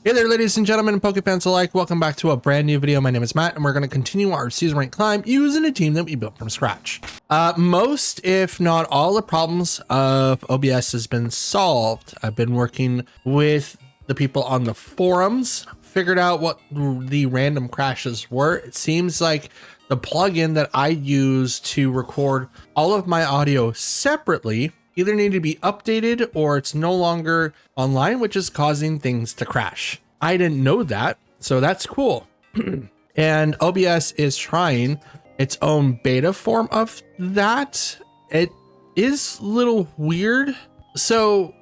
Hey there, ladies and gentlemen, and Pokefans alike. Welcome back to a brand new video. My name is Matt, and we're going to continue our season rank climb using a team that we built from scratch. Most, if not all, the problems of OBS has been solved. I've been working with the people on the forums, figured out what the random crashes were. It seems like the plugin that I use to record all of my audio separately either need to be updated or it's no longer online, which is causing things to crash. I didn't know that, so that's cool. And OBS is trying its own beta form of that. It is a little weird. So,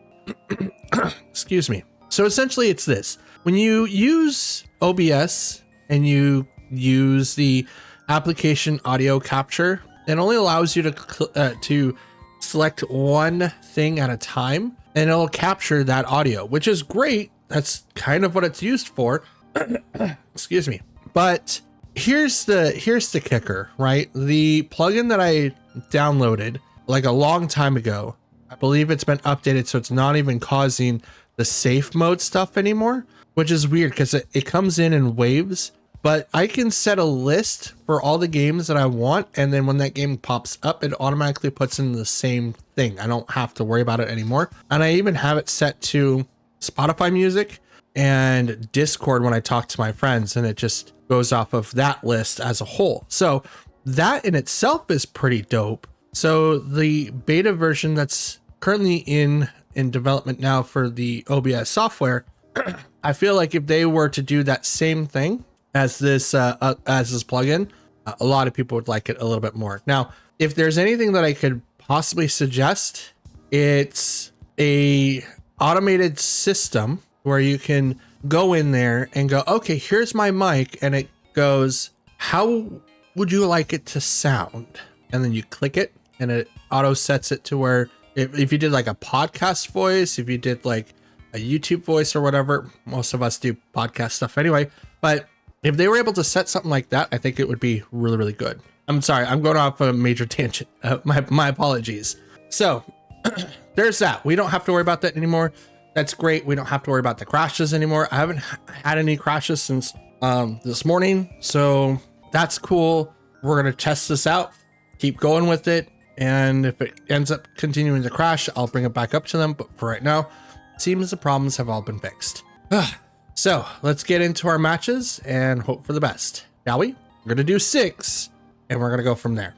excuse me. So essentially it's this. When you use OBS and you use the application audio capture, it only allows you to select one thing at a time and it'll capture that audio, which is great. That's kind of what it's used for. Excuse me. But here's the kicker, right? The plugin that I downloaded like a long time ago, I believe it's been updated so it's not even causing the safe mode stuff anymore, which is weird because it comes in waves. But I can set a list for all the games that I want, and then when that game pops up, it automatically puts in the same thing. I don't have to worry about it anymore. And I even have it set to Spotify music and Discord when I talk to my friends, and it just goes off of that list as a whole. So that in itself is pretty dope. So the beta version that's currently in development now for the OBS software, I feel like if they were to do that same thing as this plugin, a lot of people would like it a little bit more. Now, if there's anything that I could possibly suggest, it's a automated system where you can go in there and go, okay, here's my mic, and it goes, how would you like it to sound? And then you click it and it auto sets it to where if you did like a podcast voice, if you did like a YouTube voice or whatever, most of us do podcast stuff anyway, but if they were able to set something like that, I think it would be really, really good. I'm sorry, I'm going off a major tangent. My apologies. So there's that. We don't have to worry about that anymore. That's great. We don't have to worry about the crashes anymore. I haven't had any crashes since this morning. So that's cool. We're going to test this out, keep going with it. And if it ends up continuing to crash, I'll bring it back up to them. But for right now, it seems the problems have all been fixed. So let's get into our matches and hope for the best, shall we? We're gonna do 6 and we're gonna go from there.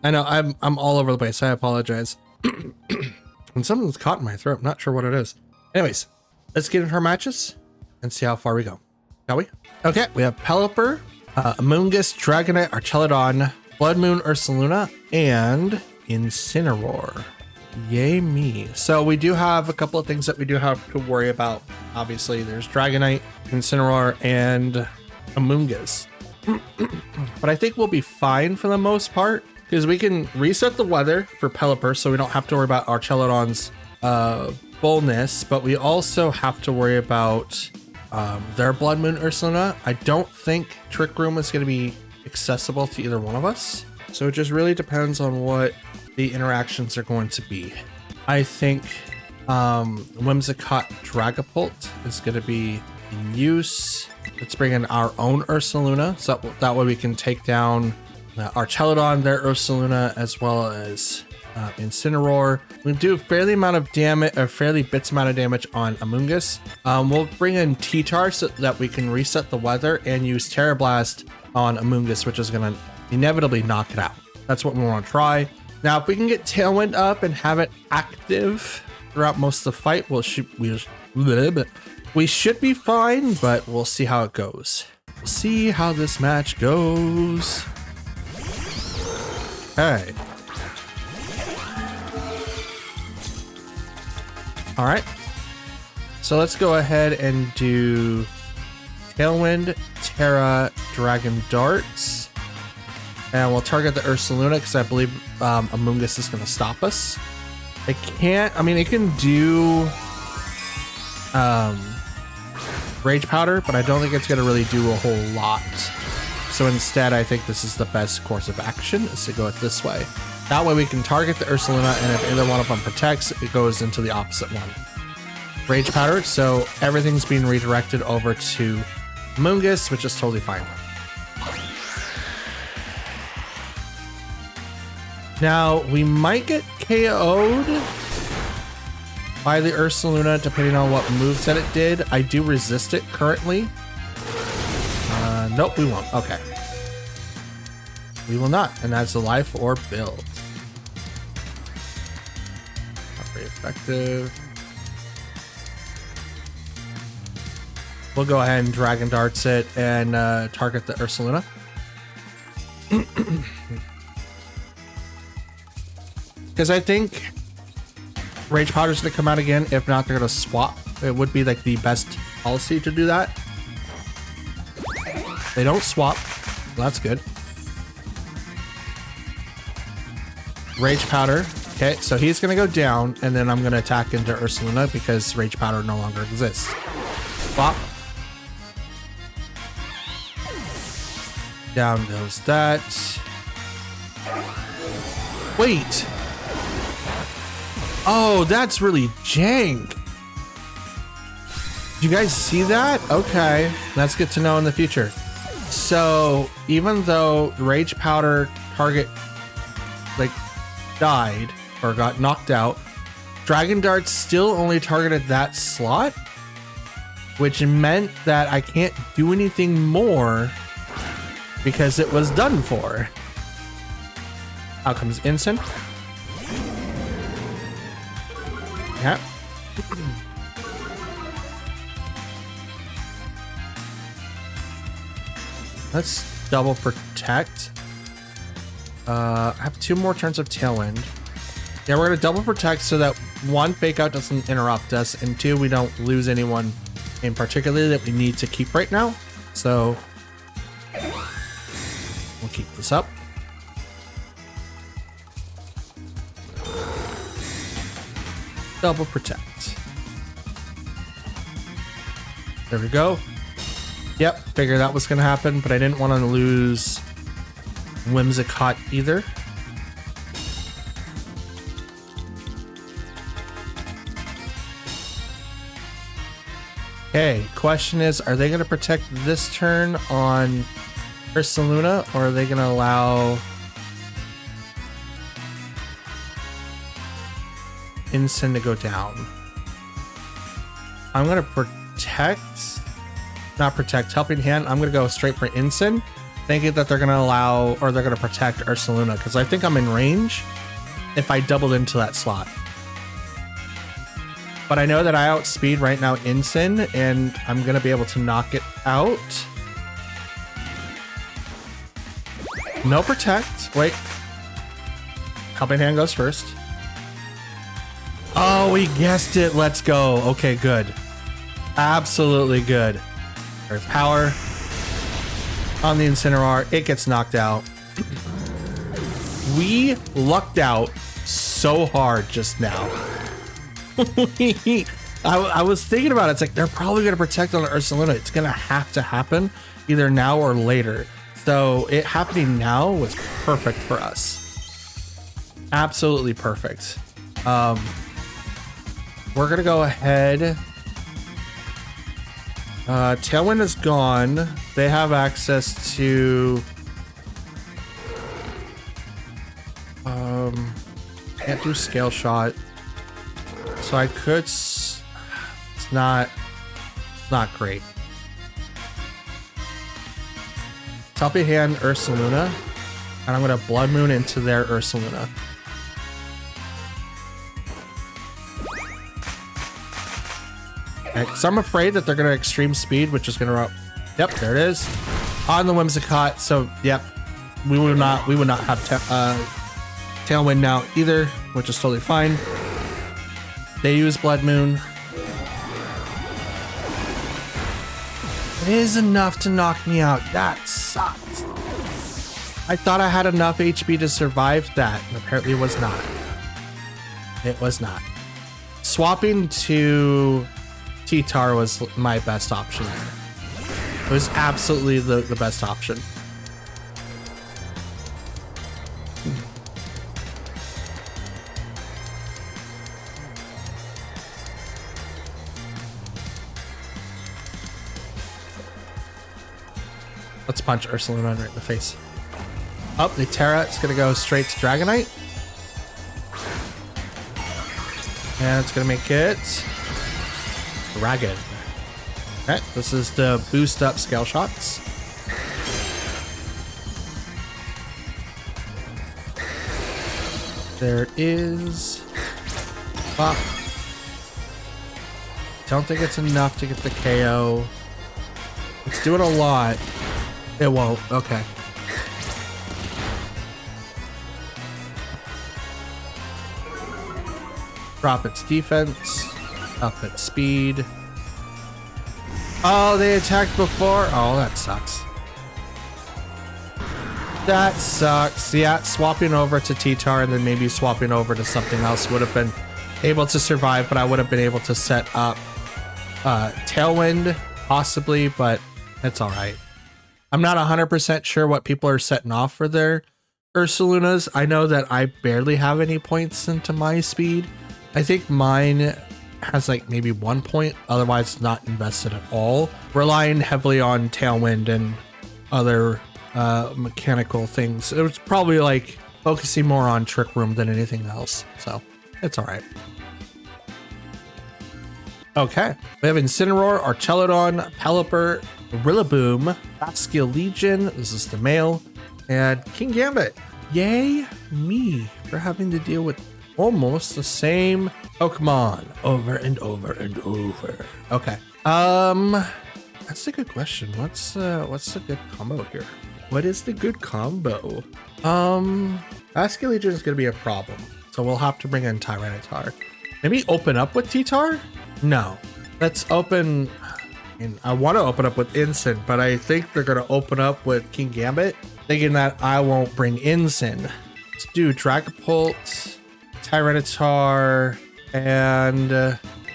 I know I'm all over the place. I apologize. And something's caught in my throat. Not sure what it is. Anyways, let's get into our matches and see how far we go, shall we? Okay, we have Pelipper, Amoonguss, Dragonite, Archelodon, Blood Moon, Ursaluna, and Incineroar. Yay me. So we do have a couple of things that we do have to worry about. Obviously there's Dragonite, Incineroar, and Amoonguss. But I think we'll be fine for the most part because we can reset the weather for Pelipper so we don't have to worry about Archelodon's boldness, but we also have to worry about their Blood Moon Ursaluna. I don't think Trick Room is going to be accessible to either one of us. So it just really depends on what the interactions are going to be. I think Whimsicott Dragapult is going to be in use. Let's bring in our own Ursaluna, so that way we can take down Archelodon, their Ursaluna, as well as Incineroar. We do a fairly amount of damage, or fairly bits amount of damage on Amoonguss. We'll bring in T-Tar so that we can reset the weather and use Terra Blast on Amoonguss, which is going to inevitably knock it out. That's what we want to try. Now, if we can get Tailwind up and have it active throughout most of the fight, we should be fine, but we'll see how it goes. We'll see how this match goes. Okay. All right. So let's go ahead and do Tailwind, Terra, Dragon Darts. And we'll target the Ursaluna because I believe Amoonguss is going to stop us. It can do Rage Powder, but I don't think it's going to really do a whole lot. So instead, I think this is the best course of action, is to go it this way. That way we can target the Ursaluna, and if either one of them protects, it goes into the opposite one. Rage Powder, so everything's being redirected over to Mungus, which is totally fine. Now, we might get KO'd by the Ursaluna, depending on what moveset it did. I do resist it currently. Nope, we won't. Okay. We will not, and that's a life or build. Not very effective. We'll go ahead and Dragon Darts it and target the Ursaluna. Because I think Rage Powder is going to come out again. If not, they're going to swap. It would be like the best policy to do that. They don't swap. Well, that's good. Rage Powder. Okay, so he's going to go down, and then I'm going to attack into Ursaluna because Rage Powder no longer exists. Swap. Down goes that. Wait. Oh, that's really jank. Do you guys see that? Okay, that's good to know in the future. So even though Rage Powder target like died or got knocked out, Dragon Darts still only targeted that slot, which meant that I can't do anything more because it was done for. Out comes Ensign. Yeah. Let's double protect. I have 2 more turns of Tailwind. Yeah, we're gonna double protect so that 1, fake out doesn't interrupt us, and 2, we don't lose anyone in particular that we need to keep right now. So we'll keep this up. Double protect. There we go. Yep, figured that was gonna happen, but I didn't want to lose Whimsicott either. Okay, question is, are they gonna protect this turn on Ursaluna, or are they gonna allow Ensign to go down? I'm gonna protect, not protect, Helping Hand. I'm gonna go straight for Ensign, thinking that they're gonna allow, or they're gonna protect Ursaluna, because I think I'm in range if I doubled into that slot. But I know that I outspeed right now Ensign, and I'm gonna be able to knock it out. No protect. Wait. Helping Hand goes first. Oh, we guessed it. Let's go. Okay, good. Absolutely good. Earth Power on the Incineroar. It gets knocked out. We lucked out so hard just now. I was thinking about it. It's like they're probably going to protect on Ursaluna. It's going to have to happen either now or later. So it happening now was perfect for us. Absolutely perfect. We're going to go ahead. Tailwind is gone. They have access to... can't do Scale Shot. So I could... It's not great. Helping Hand Ursaluna. And I'm going to Blood Moon into their Ursaluna. So I'm afraid that they're going to Extreme Speed, which is going to... Yep, there it is. On the Whimsicott. So, yep. We would not have Tailwind now either, which is totally fine. They use Blood Moon. It is enough to knock me out. That sucks. I thought I had enough HP to survive that, and apparently it was not. It was not. Swapping to T-Tar was my best option there. It was absolutely the best option. Let's punch Ursaluna right in the face. Oh, the Terra is going to go straight to Dragonite. And it's going to make it Dragon. Okay, this is the boost up scale shots. There is... Ah. Don't think it's enough to get the KO. It's doing a lot. It won't. Okay. Drop its defense. Up its speed. Oh, they attacked before? Oh, that sucks. That sucks. Yeah, swapping over to T-Tar and then maybe swapping over to something else would have been able to survive, but I would have been able to set up Tailwind, possibly, but it's all right. I'm not 100% sure what people are setting off for their Ursalunas. I know that I barely have any points into my speed. I think mine has like maybe 1 point, otherwise not invested at all. Relying heavily on Tailwind and other mechanical things. It was probably like focusing more on Trick Room than anything else, so it's all right. Okay, we have Incineroar, Archelodon, Pelipper, Rillaboom, Basculin Legion, this is the male, and King Gambit. Yay me for having to deal with almost the same Pokemon over and over and over. Okay, that's a good question. What's the good combo here? What is the good combo? Basculin Legion is gonna be a problem, so we'll have to bring in Tyranitar. Maybe open up with T-Tar? No, let's open. I want to open up with Incin, but I think they're gonna open up with King Gambit, thinking that I won't bring Incin. Let's do Dragapult, Tyranitar, and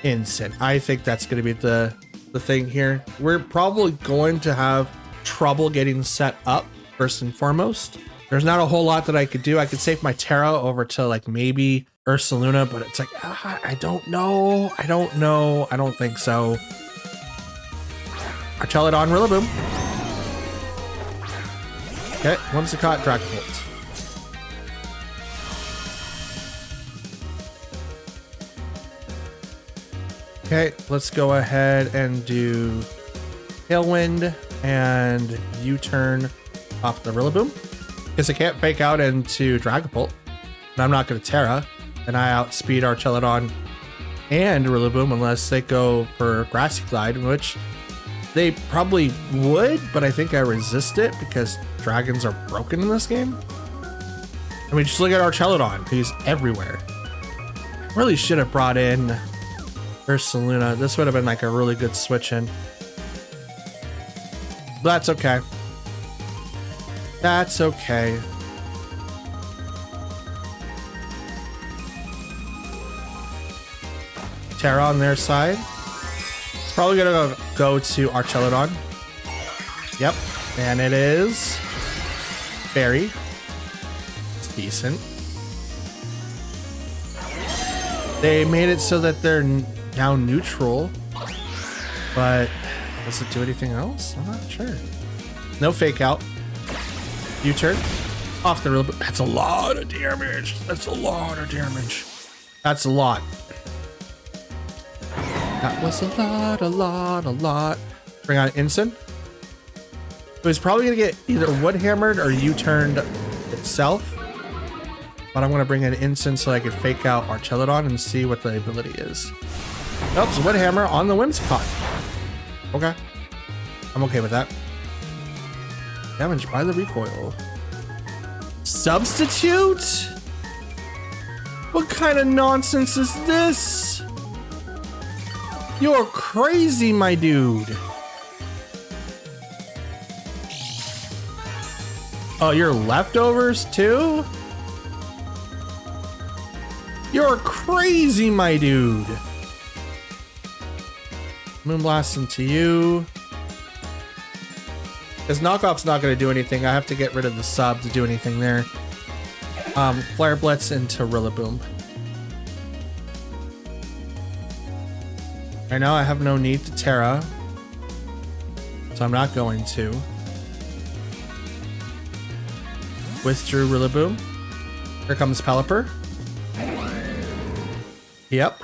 Incin. I think that's gonna be the thing here. We're probably going to have trouble getting set up first and foremost. There's not a whole lot that I could do. I could save my Terra over to like maybe Ursaluna, but it's like, I don't know. I don't think so. Archelodon, Rillaboom. Okay, Whimsicott, Dragapult. Okay, let's go ahead and do Tailwind and U-turn off the Rillaboom. Because I can't fake out into Dragapult. And I'm not going to Terra. And I outspeed Archelodon and Rillaboom unless they go for Grassy Glide, which they probably would, but I think I resist it because dragons are broken in this game. I mean, just look at Archelodon. He's everywhere. Really should have brought in Ursaluna. This would have been like a really good switch in. But that's okay. That's okay. Terra on their side. It's probably gonna go to Archelodon. Yep, and it is Berry. It's decent. They made it so that they're now neutral, but does it do anything else? I'm not sure. No fake out. U-turn off the Rillaboom. That's a lot of damage. That's a lot of damage. That's a lot. That was a lot. Bring on Incin. It was probably gonna get either wood hammered or U-turned itself. But I'm gonna bring in Incin so I can fake out Archelodon and see what the ability is. Nope, it's wood hammer on the Whimsicott. Okay. I'm okay with that. Damaged by the recoil. Substitute? What kind of nonsense is this? You're crazy, my dude. Oh, you're leftovers too? You're crazy, my dude. Moonblast into you. Because knockoff's not going to do anything. I have to get rid of the sub to do anything there. Flare Blitz into Rillaboom. Right now I have no need to Terra, so I'm not going to. Withdrew Rillaboom. Here comes Pelipper. Yep.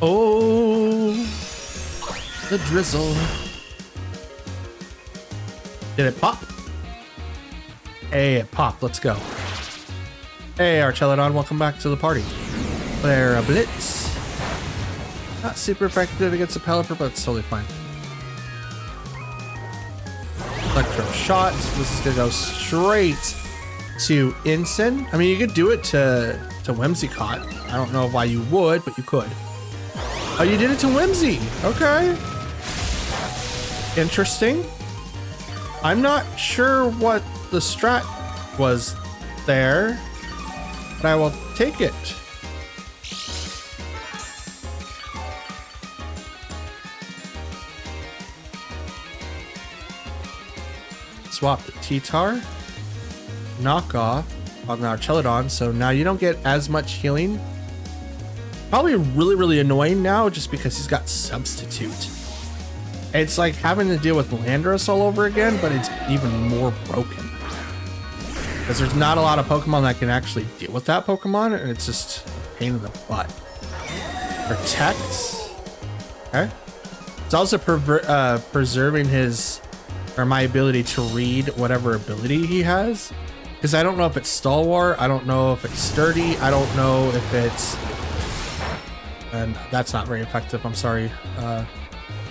Oh, the drizzle. Did it pop? Hey, it popped. Let's go. Hey, Archelodon, welcome back to the party. Flare Blitz. Not super effective against a Pelipper, but it's totally fine. Electro Shot. This is gonna go straight to Ensign. I mean, you could do it to Whimsicott. I don't know why you would, but you could. Oh, you did it to Whimsy. Okay. Interesting. I'm not sure what the strat was there, but I will take it. Swap the T-Tar. Knock off on the Archelodon, so now you don't get as much healing. Probably really annoying now just because he's got Substitute. It's like having to deal with Landorus all over again, but it's even more broken. Because there's not a lot of Pokemon that can actually deal with that Pokemon, and it's just a pain in the butt. Protects. Okay. It's also preserving his, or my ability to read whatever ability he has. Because I don't know if it's Stalwart, I don't know if it's Sturdy, I don't know if it's... And that's not very effective, I'm sorry.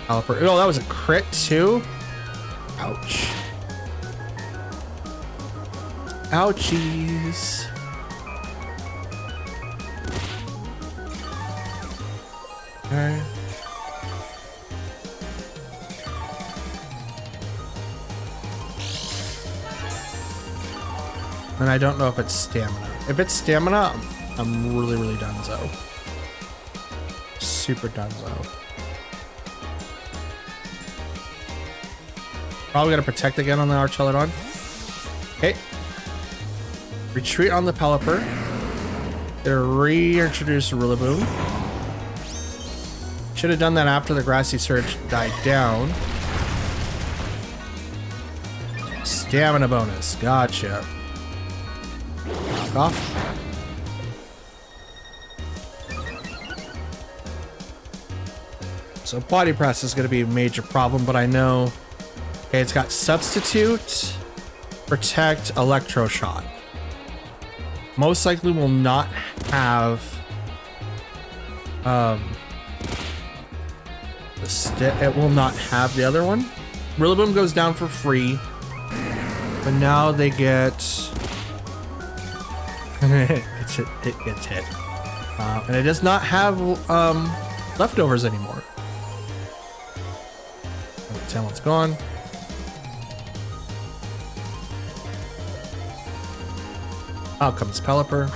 Pelipper. Oh, that was a crit too? Ouch. Ouchies. Okay. And I don't know if it's stamina. If it's stamina, I'm really donezo. Super donezo. Probably gonna protect again on the Archelodon. Okay. Retreat on the Pelipper. Gonna reintroduce Rillaboom. Should have done that after the Grassy Surge died down. Stamina bonus. Gotcha. Knock off. So Body Press is going to be a major problem, but I know... Okay, it's got Substitute, Protect, Electro Shot. Most likely will not have... it will not have the other one. Rillaboom goes down for free. But now they get... it gets hit. And it does not have leftovers anymore. The talent's gone. Out comes Pelipper.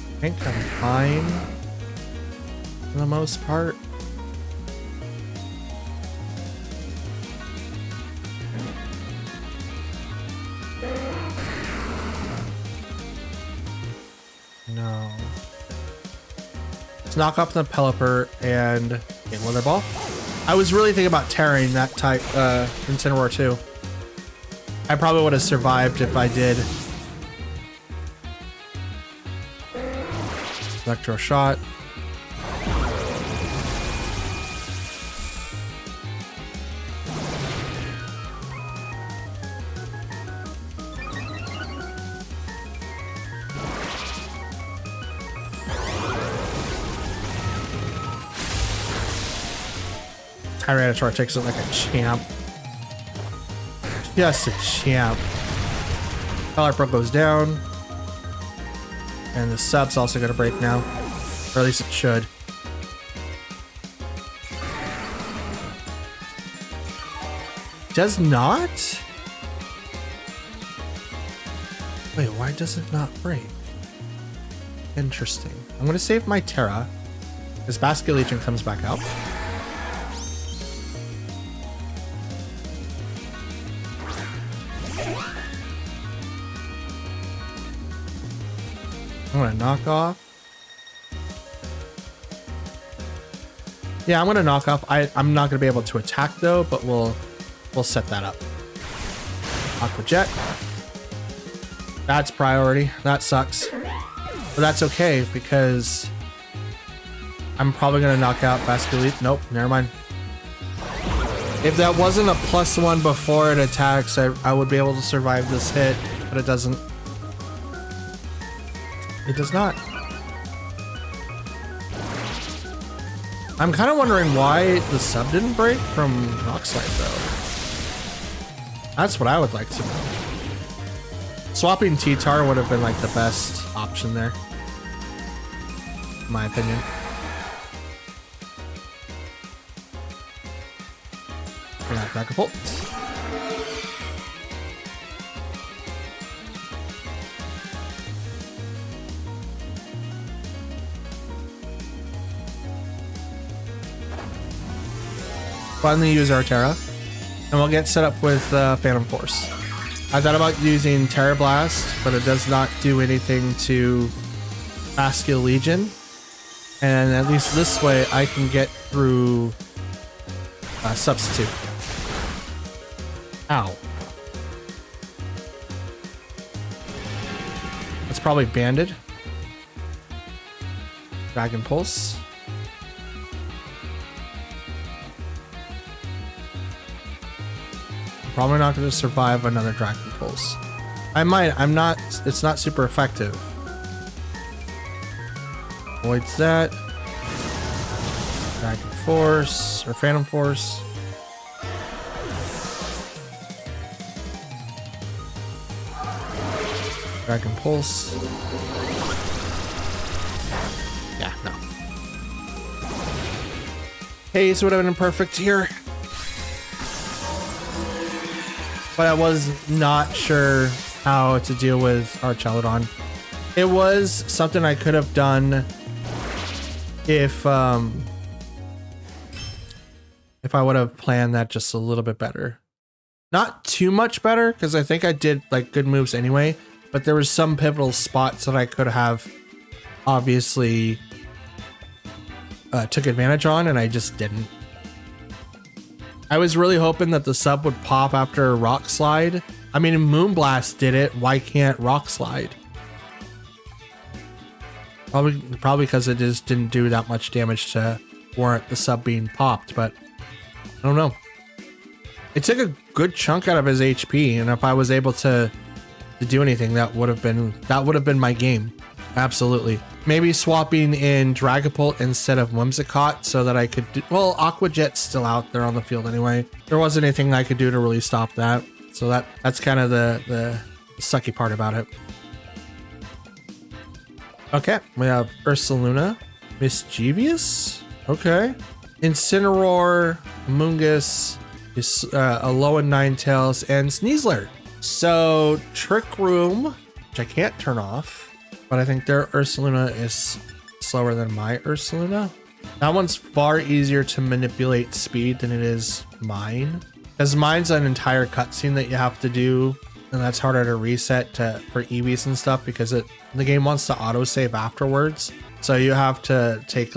I think I'm fine for the most part. No. Let's knock off the Pelipper and get Weather Ball. I was really thinking about tearing that type Incineroar too. I probably would have survived if I did. Electro Shot. Tyranitar takes it like a champ. Just a champ. Pelipper goes down. And the sub's also going to break now. Or at least it should. Does not? Wait, why does it not break? Interesting. I'm going to save my Terra. This Basket Legion comes back out. I'm gonna knock off. Yeah, I'm gonna knock off. I'm not gonna be able to attack though, but we'll set that up. Aqua Jet. That's priority. That sucks. But that's okay because I'm probably gonna knock out Basculete. Nope, never mind. If that wasn't a +1 before it attacks, I would be able to survive this hit, but it doesn't. It does not. I'm kind of wondering why the sub didn't break from Rock Slide though. That's what I would like to know. Swapping T-Tar would have been like the best option there, in my opinion. Dragapult. Finally use our Terra, and we'll get set up with Phantom Force. I thought about using Terra Blast, but it does not do anything to Bascule Legion, and at least this way I can get through Substitute. Ow. That's probably Banded. Dragon Pulse. I'm probably not going to survive another Dragon Pulse. I might. I'm not. It's not super effective. Avoids that. Dragon Force or Phantom Force. Dragon Pulse. Yeah, no. Haze would have been perfect here. But I was not sure how to deal with Archelodon. It was something I could have done if I would have planned that just a little bit better. Not too much better, because I think I did like good moves anyway. But there was some pivotal spots that I could have obviously took advantage on, and I just didn't. I was really hoping that the sub would pop after Rock Slide. I mean, Moonblast did it. Why can't Rock Slide? Probably because it just didn't do that much damage to warrant the sub being popped, but I don't know. It took a good chunk out of his HP, and if I was able to do anything, that would have been my game. Absolutely. Maybe swapping in Dragapult instead of Whimsicott so that I could do, well, Aqua Jet's still out there on the field anyway. There wasn't anything I could do to really stop that. So that's kind of the sucky part about it. Okay, we have Ursaluna, Mischievous. Okay. Incineroar, Mungus, Alolan Ninetales, and Sneasler. So Trick Room, which I can't turn off, but I think their Ursaluna is slower than my Ursaluna. That one's far easier to manipulate speed than it is mine, because mine's an entire cutscene that you have to do, and that's harder to reset for EVs and stuff, because the game wants to autosave afterwards. So you have to take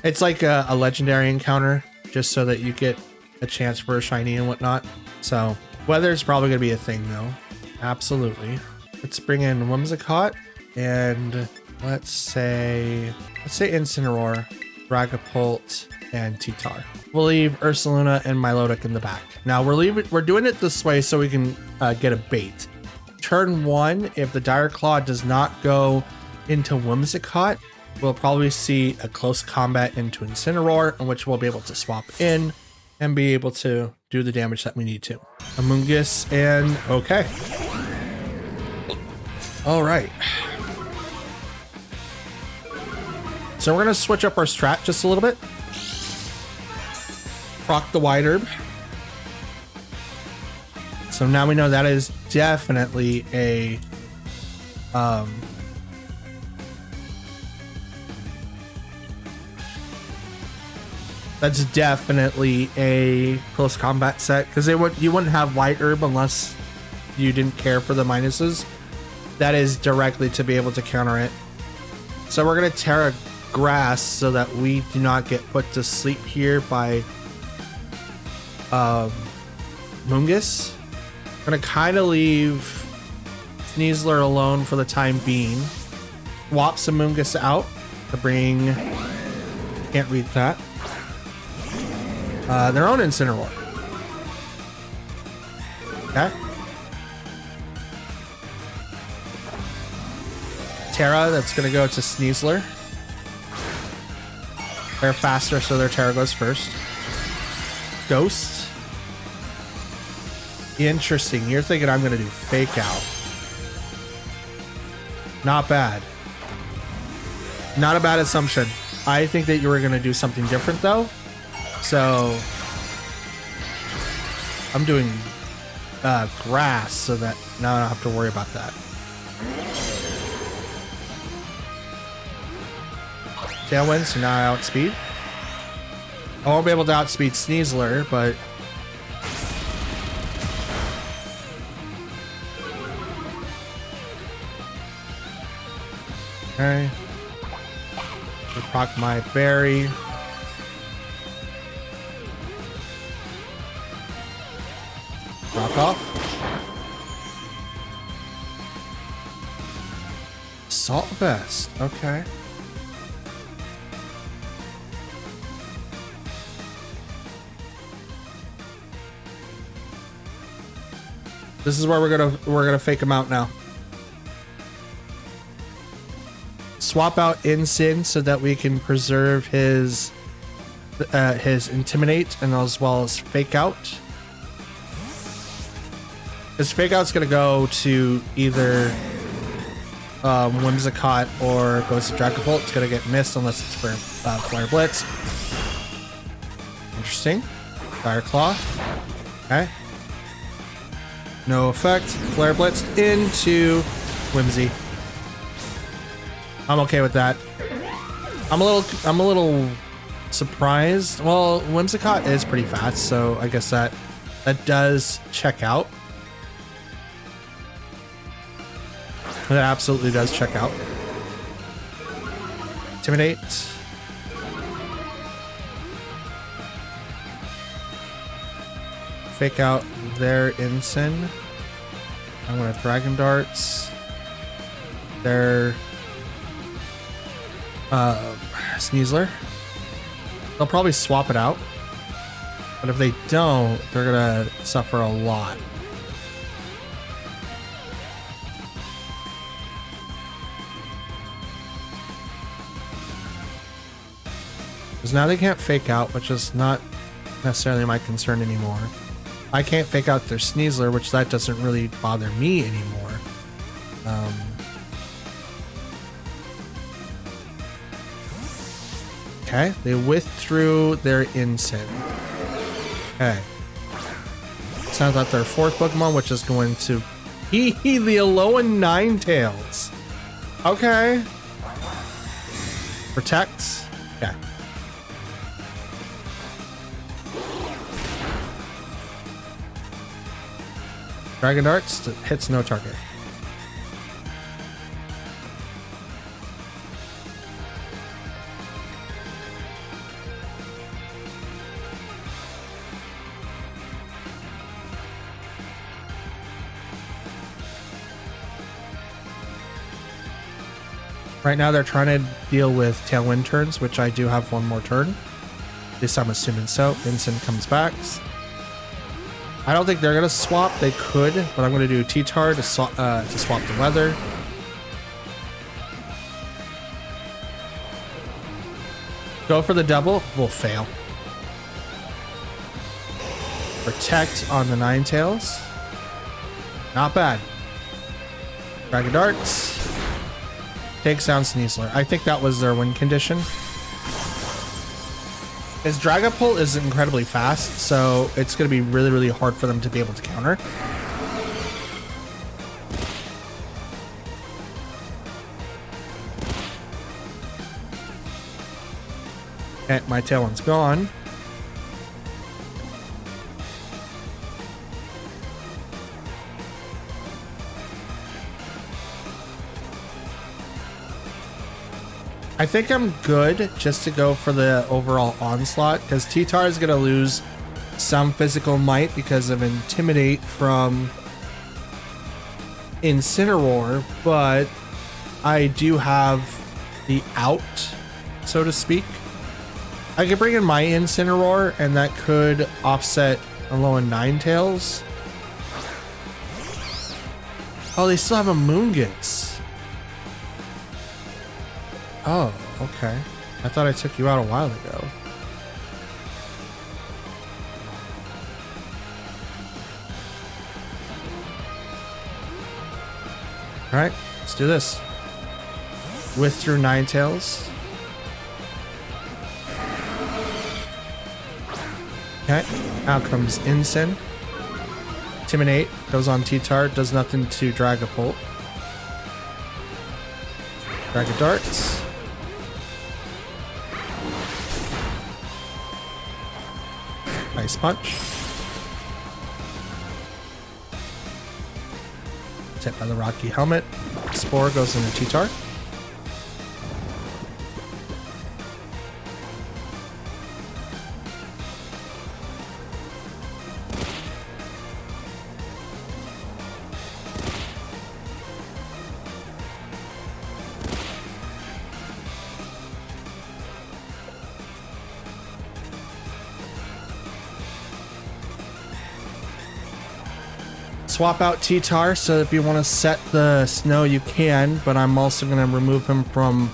it's like a legendary encounter just so that you get a chance for a shiny and whatnot. So weather's probably gonna be a thing though. Absolutely. Let's bring in Whimsicott, and let's say Incineroar, Dragapult, and T-Tar. We'll leave Ursaluna and Milotic in the back. Now we're doing it this way so we can get a bait. Turn 1, if the Dire Claw does not go into Whimsicott, we'll probably see a close combat into Incineroar, in which we'll be able to swap in and be able to do the damage that we need to. Amoonguss and okay. All right. So we're gonna switch up our strat just a little bit. Proc the Wide Herb. So now we know that is definitely a that's definitely a close combat set, because you wouldn't have White Herb unless you didn't care for the minuses. That is directly to be able to counter it. So we're gonna Terra Grass so that we do not get put to sleep here by Mungus. I'm gonna kind of leave Sneasler alone for the time being. Swap some Mungus out to bring. Can't read that. Their own Incineroar. Okay. Terra, that's gonna go to Sneasler. They're faster, so their Terra goes first. Ghost. Interesting. You're thinking I'm gonna do Fake Out. Not bad. Not a bad assumption. I think that you were gonna do something different though. So I'm doing grass so that now I don't have to worry about that. Tailwind, so now I outspeed. I won't be able to outspeed Sneasler, but okay. Proc my berry. Rock off. Salt vest. Okay. This is where we're gonna fake him out now. Swap out Incin so that we can preserve his Intimidate and as well as Fake Out. His Fake Out's gonna go to either Whimsicott or goes to Dragapult. It's gonna get missed unless it's for Flare Blitz. Interesting. Fire Claw. Okay. No effect. Flare Blitz into Whimsy. I'm okay with that. I'm a little surprised. Well, Whimsicott is pretty fast, so I guess that does check out. That absolutely does check out. Intimidate. Fake out their Incin. I'm gonna Dragon Darts. Their Sneasler. They'll probably swap it out, but if they don't, they're gonna suffer a lot. Because now they can't Fake Out, which is not necessarily my concern anymore. I can't Fake Out their Sneasler, which that doesn't really bother me anymore. Okay, they withdrew their Incin. Okay. Sounds like their fourth Pokemon, which is going to be the Alolan Ninetales. Okay. Protects. Okay. Dragon Darts hits no target. Right now they're trying to deal with Tailwind turns, which I do have one more turn. At least I'm assuming so. Incin comes back. I don't think they're gonna swap. They could, but I'm gonna do T-Tar to swap the weather. Go for the double. Will fail. Protect on the Ninetales. Not bad. Dragon Darts. Takes down Sneasler. I think that was their win condition. His Dragapult is incredibly fast, so it's going to be really, really hard for them to be able to counter. Okay, my Tailwind's gone. I think I'm good just to go for the overall onslaught because T-Tar is going to lose some physical might because of Intimidate from Incineroar, but I do have the out, so to speak. I could bring in my Incineroar and that could offset a low in Ninetales. Oh, they still have a Moongus. Oh, okay. I thought I took you out a while ago. All right, let's do this. With your Ninetales. Okay, out comes Incin. Intimidate goes on T-Tar, does nothing to Dragapult. Dragadarts. Ice Punch. Hit by the Rocky Helmet. Spore goes into T-Tar. Swap out T-Tar, so if you want to set the snow, you can, but I'm also going to remove him from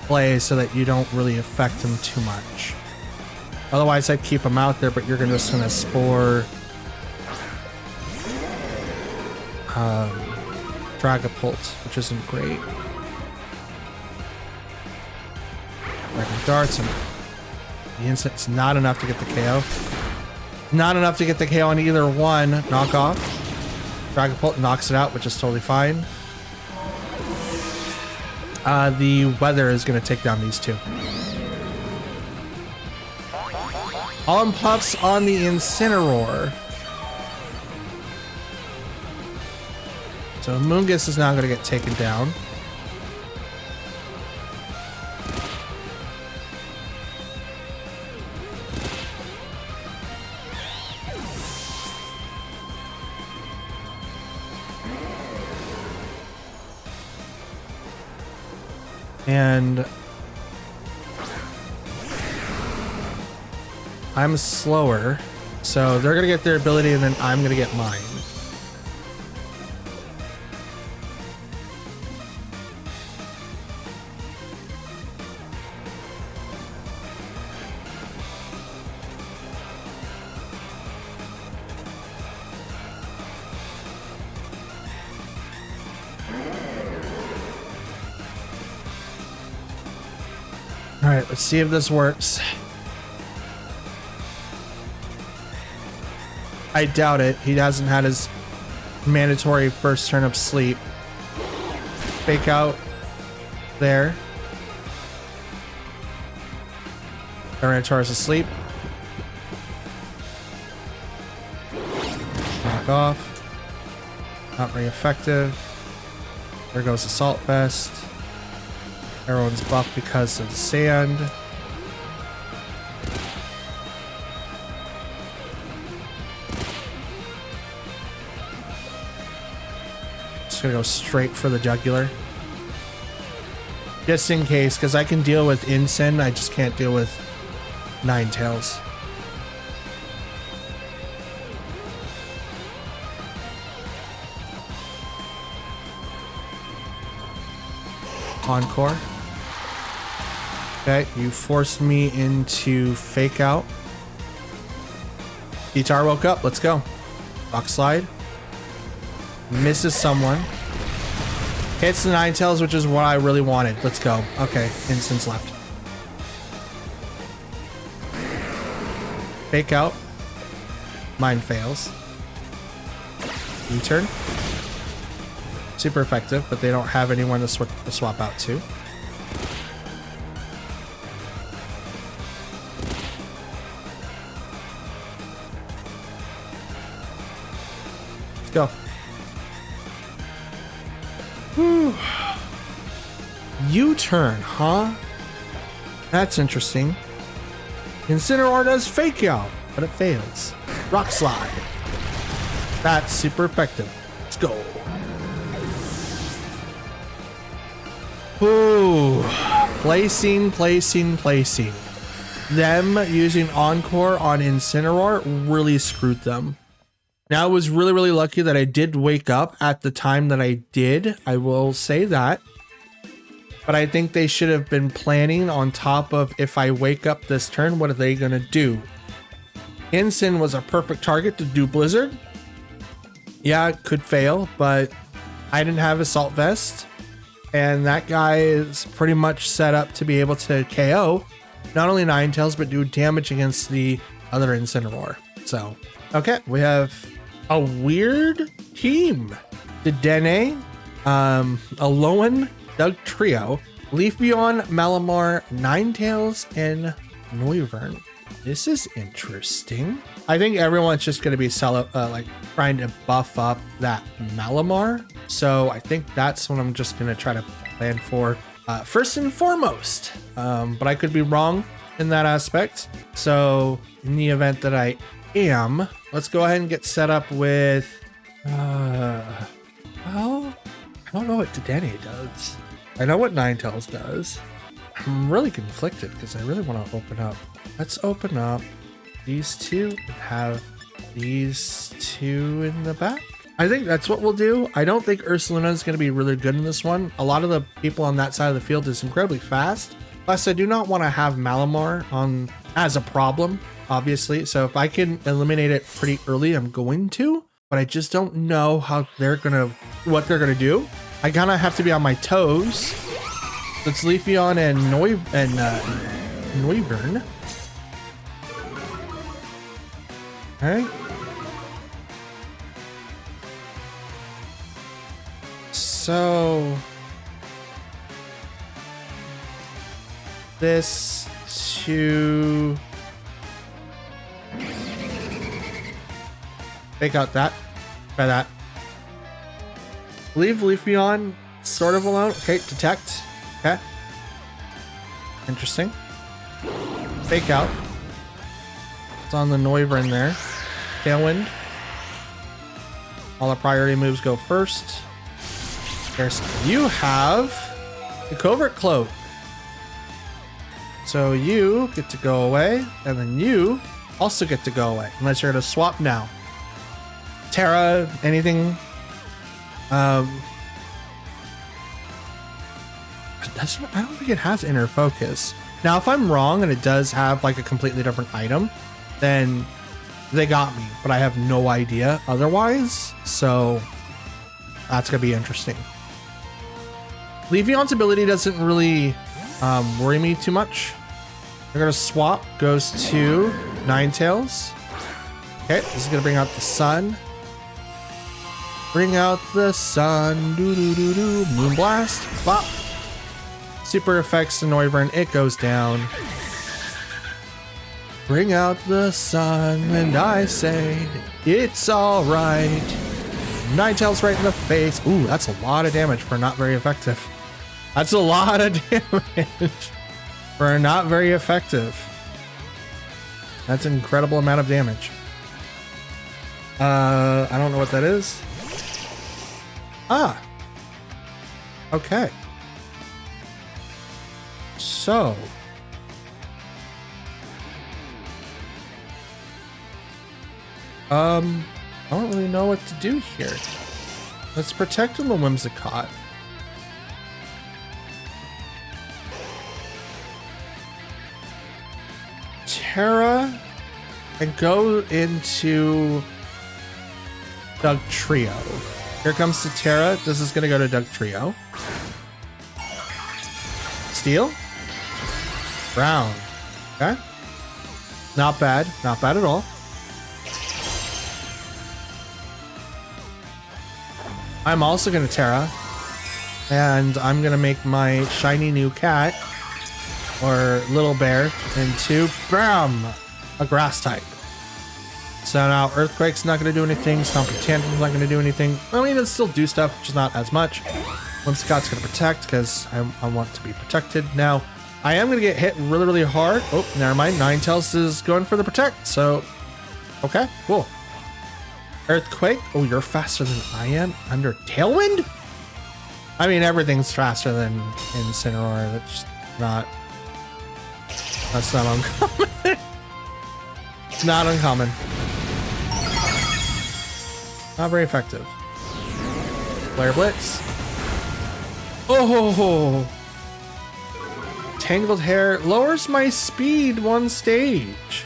play so that you don't really affect him too much. Otherwise, I'd keep him out there, but you're just going to Spore Dragapult, which isn't great. Dragon Darts, and the Instant's not enough to get the KO. Not enough to get the KO on either one. Knock off. Dragapult knocks it out, which is totally fine. The weather is going to take down these two. On Puffs on the Incineroar. So Moongus is now going to get taken down. And I'm slower, so they're gonna get their ability and then I'm gonna get mine. All right, let's see if this works. I doubt it. He hasn't had his mandatory first turn of sleep. Fake out there. Tyranitar's asleep. Knock off. Not very effective. There goes Assault Vest. Everyone's buffed because of the sand. Just gonna go straight for the jugular. Just in case, because I can deal with Incin, I just can't deal with Ninetales. Encore. Okay, you forced me into Fake Out. T-Tar woke up. Let's go. Rock Slide. Misses someone. Hits the Ninetales, which is what I really wanted. Let's go. Okay, Instance left. Fake Out. Mine fails. U-turn. Super effective, but they don't have anyone to swap out to. Go. Whew. U-turn, huh? That's interesting. Incineroar does fake out, but it fails. Rock slide. That's super effective. Let's go. Ooh. Placing. Them using Encore on Incineroar really screwed them. Now, I was really lucky that I did wake up at the time that I did. I will say that. But I think they should have been planning on top of, if I wake up this turn, what are they going to do? Incin was a perfect target to do Blizzard. Yeah, it could fail, but I didn't have Assault Vest. And that guy is pretty much set up to be able to KO not only Ninetales, but do damage against the other Incineroar. So, okay, we have a weird team. Dedenne, Alolan, Dugtrio, Leafeon, Malamar, Ninetales, and Noivern. This is interesting. I think everyone's just going to be trying to buff up that Malamar. So I think that's what I'm just going to try to plan for first and foremost. But I could be wrong in that aspect. So in the event that I am, let's go ahead and get set up with, well, I don't know what Dedenne does. I know what Ninetales does. I'm really conflicted because I really want to open up. Let's open up these two and have these two in the back. I think that's what we'll do. I don't think Ursaluna is going to be really good in this one. A lot of the people on that side of the field is incredibly fast. Plus, I do not want to have Malamar on as a problem, obviously. So if I can eliminate it pretty early, I'm going to. But I just don't know how what they're gonna do. I kind of have to be on my toes. Let's Leafeon and Noivern. All right. So this to take out that. Try that. Leave Leafeon sort of alone. Okay, detect. Okay. Interesting. Fake out. It's on the Noivern there. Tailwind. All the priority moves go first. There's, you have the Covert Cloak. So you get to go away, and then you also get to go away, unless you're going to swap now. Terra, anything? I don't think it has Inner Focus. Now, if I'm wrong and it does have like a completely different item, then they got me, but I have no idea otherwise. So that's going to be interesting. Leafeon's ability doesn't really worry me too much. We're going to swap, goes to Ninetales. Okay, this is going to bring out the sun. Bring out the sun. Do-do-do-do. Moonblast. Bop. Super effects to Noivern. It goes down. Bring out the sun, and I say it's all right. Ninetales right in the face. Ooh, that's a lot of damage for not very effective. That's a lot of damage for not very effective. That's an incredible amount of damage. I don't know what that is. Ah. Okay. So. I don't really know what to do here. Let's protect the Whimsicott. Terra and go into Dugtrio. Here comes the Terra. This is going to go to Dugtrio. Steel. Brown. Okay. Not bad. Not bad at all. I'm also going to Terra. And I'm going to make my shiny new cat, or little bear, into BAM! A grass type. So now Earthquake's not going to do anything. Stomping Tantrum's not going to do anything. I mean, it'll still do stuff, just not as much. Whimsicott's going to protect because I want to be protected. Now, I am gonna get hit really, really hard. Oh, never mind. Ninetales is going for the protect. So, okay, cool. Earthquake. Oh, you're faster than I am. Under Tailwind? I mean, everything's faster than Incineroar. That's not uncommon. Not uncommon. Not very effective. Flare Blitz. Oh! Tangled Hair lowers my speed one stage.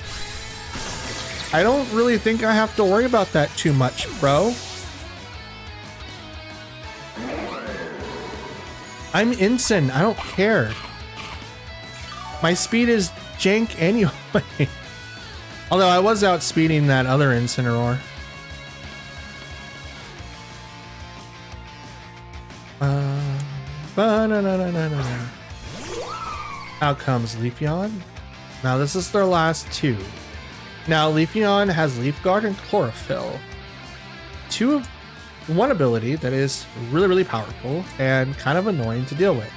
I don't really think I have to worry about that too much, bro. I'm Incin. I don't care. My speed is jank anyway. Although I was outspeeding that other Incineroar. Out comes Leafeon. Now this is their last two. Now Leafeon has Leaf Guard and Chlorophyll. One ability that is really, really powerful and kind of annoying to deal with.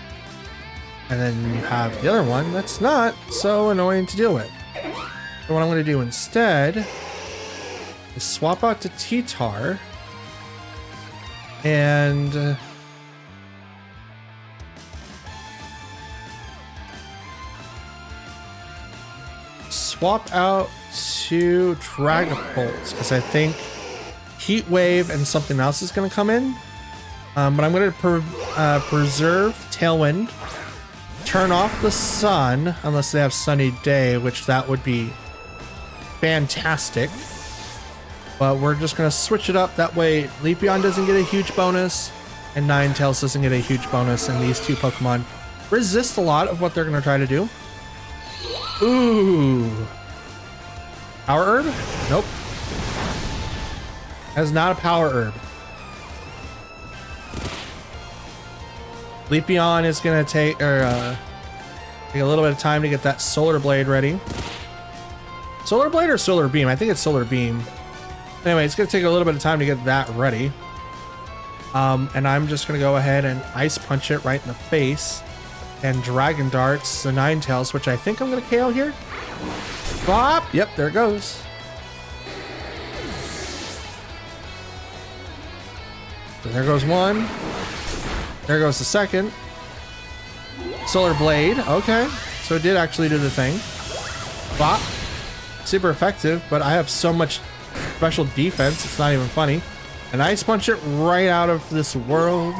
And then you have the other one that's not so annoying to deal with. So what I'm going to do instead is swap out to T-Tar and swap out to Dragapult because I think Heat Wave and something else is going to come in. But I'm going to preserve Tailwind, turn off the sun unless they have Sunny Day, which that would be fantastic. But we're just going to switch it up. That way Leafeon doesn't get a huge bonus and Ninetales doesn't get a huge bonus. And these two Pokemon resist a lot of what they're going to try to do. Ooh. Power Herb? Nope. That's not a Power Herb. Leafeon is going to take a little bit of time to get that Solar Blade ready. Solar Blade or Solar Beam? I think it's Solar Beam. Anyway, it's going to take a little bit of time to get that ready. And I'm just going to go ahead and Ice Punch it right in the face. And Dragon Darts the Ninetales, which I think I'm going to KO here. Bop! Yep, there it goes. So there goes one. There goes the second. Solar Blade. Okay. So it did actually do the thing. Bop. Super effective, but I have so much special defense, it's not even funny. And Ice Punch it right out of this world.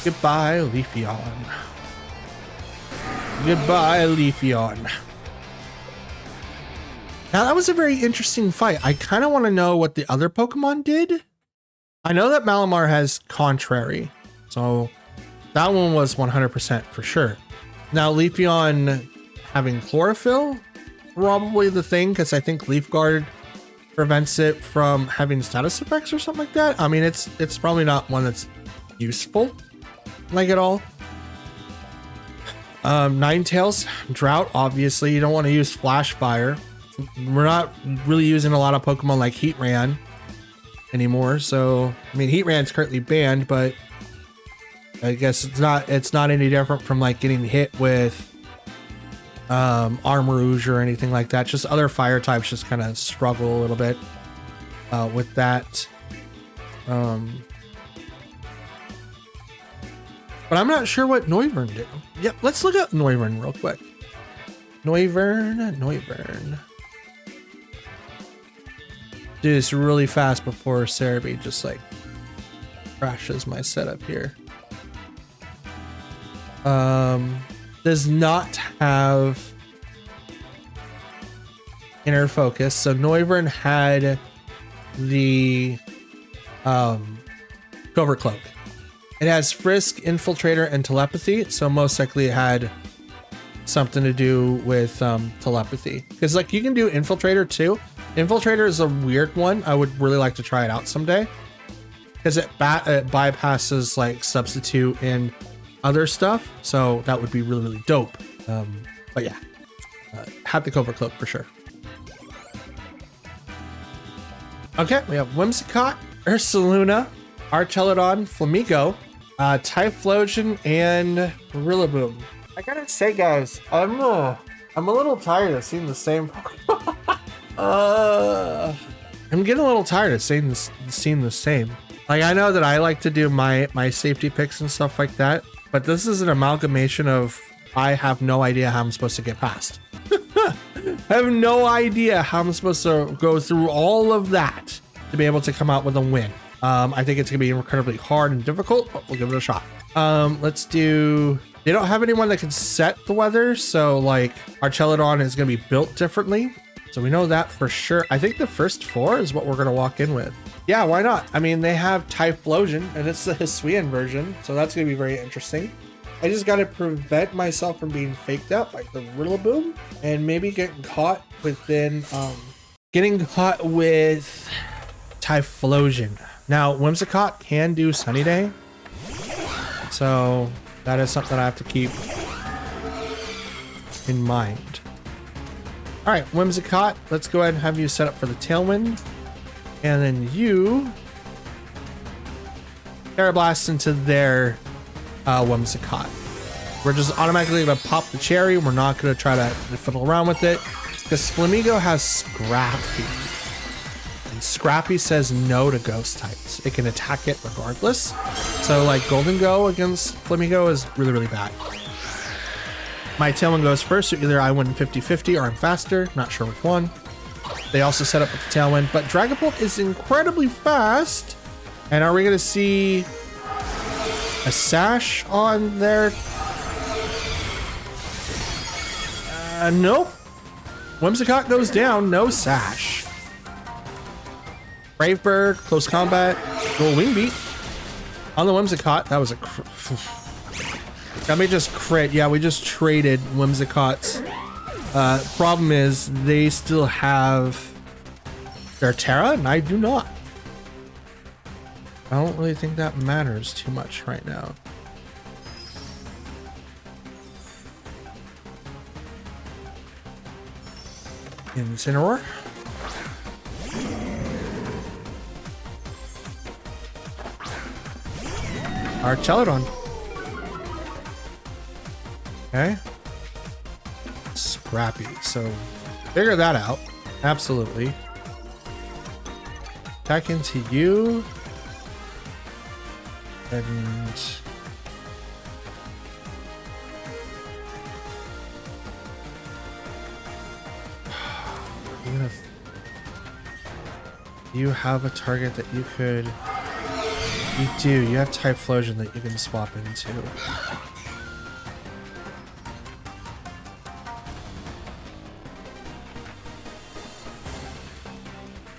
Goodbye, Leafeon. Goodbye, Leafeon. Now that was a very interesting fight. I kind of want to know what the other Pokemon did. I know that Malamar has Contrary, so that one was 100% for sure. Now Leafeon having Chlorophyll, probably the thing, because I think Leaf Guard prevents it from having status effects or something like that. I mean, it's probably not one that's useful, like at all. Ninetales, Drought, obviously. You don't want to use Flash Fire. We're not really using a lot of Pokemon like Heatran anymore. So, I mean, Heatran's currently banned, but I guess it's not any different from like getting hit with Armarouge or anything like that. Just other fire types just kind of struggle a little bit with that. But I'm not sure what Noivern did. Yep, let's look up Noivern real quick. Noivern. Do this really fast before Cerebi just like crashes my setup here. Does not have inner focus. So Noivern had the Covert Cloak. It has Frisk, Infiltrator, and Telepathy. So most likely it had something to do with telepathy. Because like you can do Infiltrator too. Infiltrator is a weird one. I would really like to try it out someday. Because it bypasses like Substitute and other stuff. So that would be really, really dope. But yeah, have the Covert Cloak for sure. Okay, we have Whimsicott, Ursaluna, Archelodon, Flamigo, Typhlosion, and Rillaboom. I gotta say, guys, I'm a little tired of seeing the same. I'm getting a little tired of seeing the same. Like, I know that I like to do my safety picks and stuff like that, but this is an amalgamation of I have no idea how I'm supposed to get past. I have no idea how I'm supposed to go through all of that to be able to come out with a win. I think it's gonna be incredibly hard and difficult, but we'll give it a shot. Let's do. They don't have anyone that can set the weather, so like our Celadon is gonna be built differently. So we know that for sure. I think the first 4 is what we're gonna walk in with. Yeah, why not? I mean, they have Typhlosion, and it's the Hisuian version, so that's gonna be very interesting. I just gotta prevent myself from being faked out by the Rillaboom, and maybe getting caught within, getting caught with Typhlosion. Now, Whimsicott can do Sunny Day, so that is something I have to keep in mind. All right, Whimsicott, let's go ahead and have you set up for the Tailwind. And then you Aeroblast into their Whimsicott. We're just automatically gonna pop the cherry. We're not gonna try to fiddle around with it because Flamigo has Scrappy. And Scrappy says no to ghost types. It can attack it regardless. So like Golden Go against Flamigo is really, really bad. My Tailwind goes first, so either I win 50-50 or I'm faster. Not sure which one. They also set up with the Tailwind, but Dragapult is incredibly fast. And are we going to see a Sash on there? Nope. Whimsicott goes down, no Sash. Brave Bird, close combat, roll Wing Beat on the Whimsicott. That was a let me just crit. Yeah, we just traded Whimsicott's. Problem is they still have their Terra and I do not. I don't really think that matters too much right now. Incineroar. Our Celadon. Okay. Scrappy. So figure that out. Absolutely. Attack into you. And you have a target that you could. You do. You have Typhlosion that you can swap into.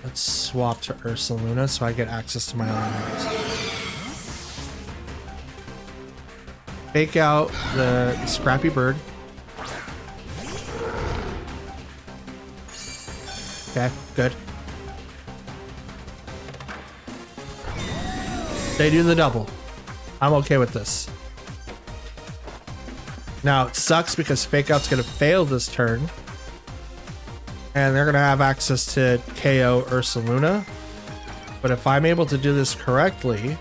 Let's swap to Ursaluna so I get access to my elements. Fake out the Scrappy Bird. Okay, good. They do the double. I'm okay with this. Now, it sucks because Fake Out's going to fail this turn. And they're going to have access to KO Ursaluna. But if I'm able to do this correctly...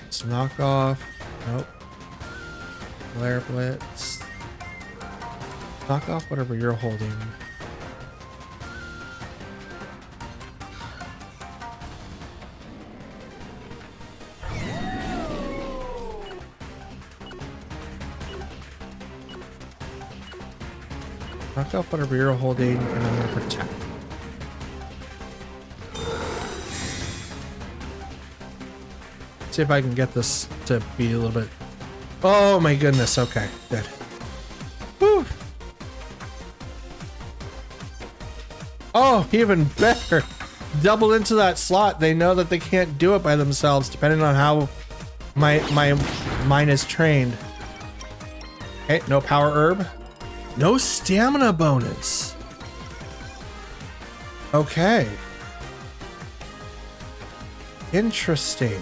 let's knock off. Nope. Flare Blitz. Knock off whatever you're holding. Knock off whatever you're holding, and I'm gonna protect. See if I can get this to be a little bit. Oh my goodness. Okay, good. Whew. Oh, even better. Double into that slot. They know that they can't do it by themselves, depending on how my mine is trained. Okay, no power herb. No stamina bonus. Okay. Interesting.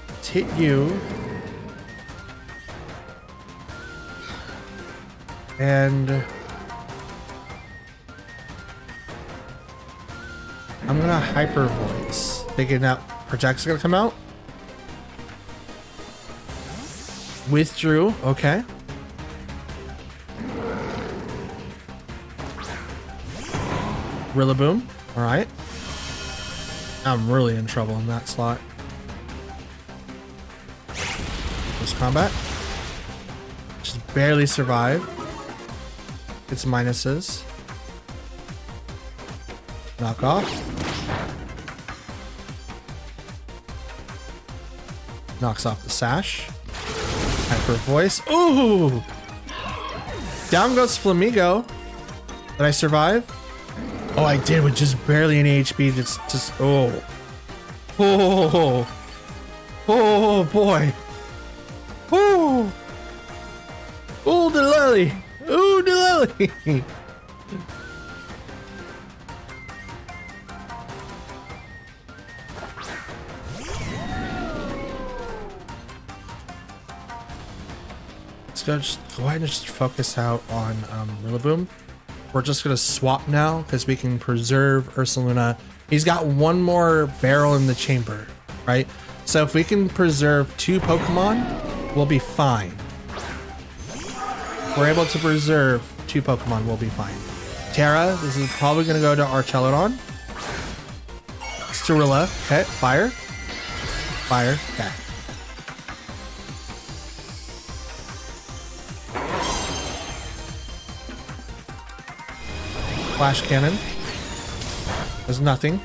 Let's hit you. And I'm gonna hyper voice, thinking that project's gonna come out. Withdrew, okay. Rillaboom, all right. I'm really in trouble in that slot. Close combat. Just barely survive. It's minuses. Knock off. Knocks off the sash. Hyper voice. Ooh! Down goes Flamigo. Did I survive? Oh, I did with just barely any HP. Just oh. Oh. Oh boy. Oh. Oh, the lily. Oh, the lily. Let's go ahead and just focus out on Rillaboom. We're just gonna swap now because we can preserve Ursaluna. He's got one more barrel in the chamber, right? So if we can preserve 2 Pokemon, we'll be fine. If we're able to preserve 2 Pokemon, we'll be fine. Terra, this is probably gonna go to Archelodon. Cirilla, okay, fire. Fire, okay. Flash cannon. There's nothing.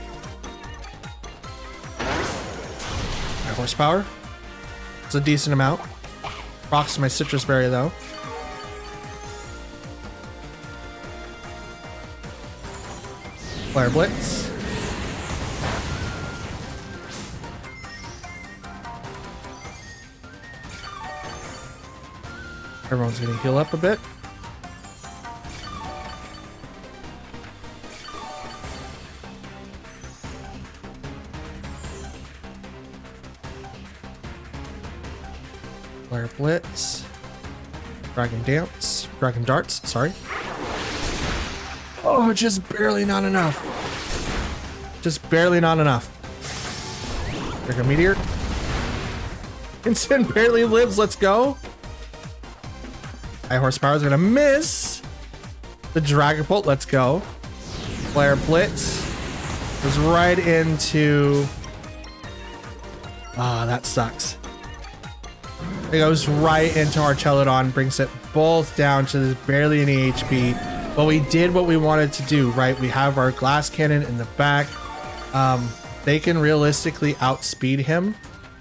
My horsepower. It's a decent amount. Rocks my citrus berry though. Flare Blitz. Everyone's gonna heal up a bit. Flare Blitz, Dragon Dance, Dragon Darts, sorry. Oh, just barely not enough. Just barely not enough. Dragon Meteor. Instant barely lives, let's go. High horsepower is gonna miss. The Dragapult, let's go. Flare Blitz goes right into... Ah, that sucks. It goes right into Archelodon, brings it both down to barely any HP. But we did what we wanted to do, right? We have our glass cannon in the back. They can realistically outspeed him,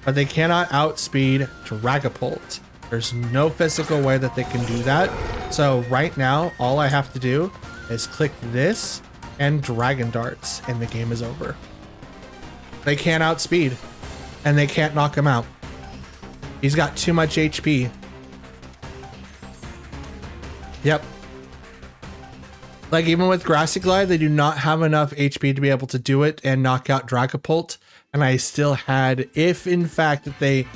but they cannot outspeed Dragapult. There's no physical way that they can do that. So right now, all I have to do is click this and Dragon Darts, and the game is over. They can't outspeed, and they can't knock him out. He's got too much HP. Yep. Like even with Grassy Glide, they do not have enough HP to be able to do it and knock out Dragapult. And I still had, if in fact that they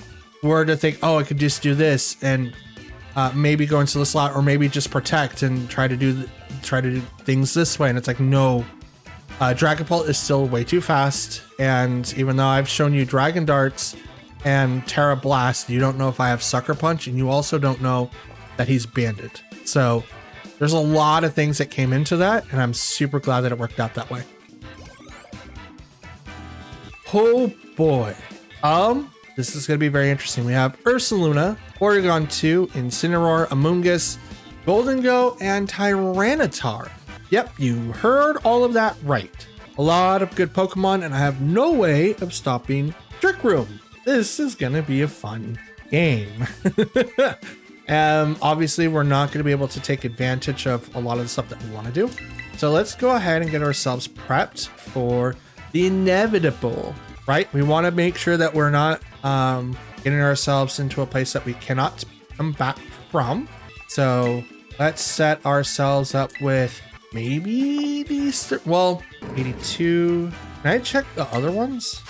were to think, oh, I could just do this and maybe go into the slot, or maybe just protect and try to do things this way. And it's like, no, Dragapult is still way too fast. And even though I've shown you Dragon Darts and Terra Blast, you don't know if I have Sucker Punch, and you also don't know that he's banded. So there's a lot of things that came into that, and I'm super glad that it worked out that way. Oh boy. This is going to be very interesting. We have Ursaluna, Porygon 2, Incineroar, Amoonguss, Goldengo, and Tyranitar. Yep, you heard all of that right. A lot of good Pokemon, and I have no way of stopping Trick Room. This is gonna be a fun game. Obviously, we're not gonna be able to take advantage of a lot of the stuff that we want to do. So let's go ahead and get ourselves prepped for the inevitable, right? We want to make sure that we're not getting ourselves into a place that we cannot come back from. So let's set ourselves up with maybe these, well, 82. Can I check the other ones?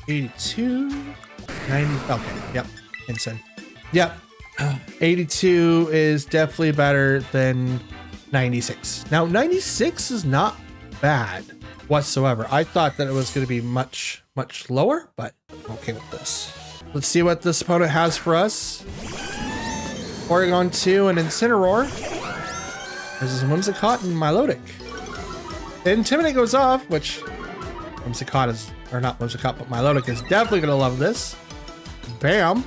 82. 90. Okay. Yep. Insane. Yep. 82 is definitely better than 96. Now, 96 is not bad whatsoever. I thought that it was going to be much lower, but I'm okay with this. Let's see what this opponent has for us. Porygon 2 and Incineroar. This is Whimsicott and Milotic. Intimidate goes off, which Whimsicott is, or not Whimsicott, but Milotic is definitely going to love this. Bam.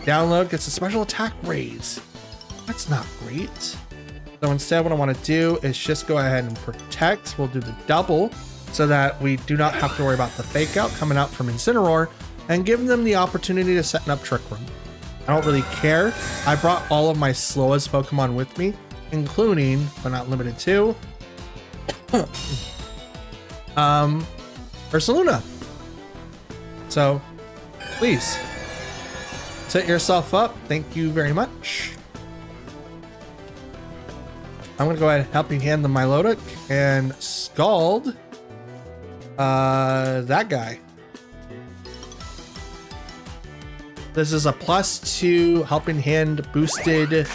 Download gets a special attack raise. That's not great. So instead, what I want to do is just go ahead and protect. We'll do the double so that we do not have to worry about the fake out coming out from Incineroar and give them the opportunity to set up Trick Room. I don't really care. I brought all of my slowest Pokemon with me, including, but not limited to, Ursaluna. So please set yourself up. Thank you very much. I'm gonna go ahead and helping hand the Milotic and Scald that guy. This is a +2 helping hand boosted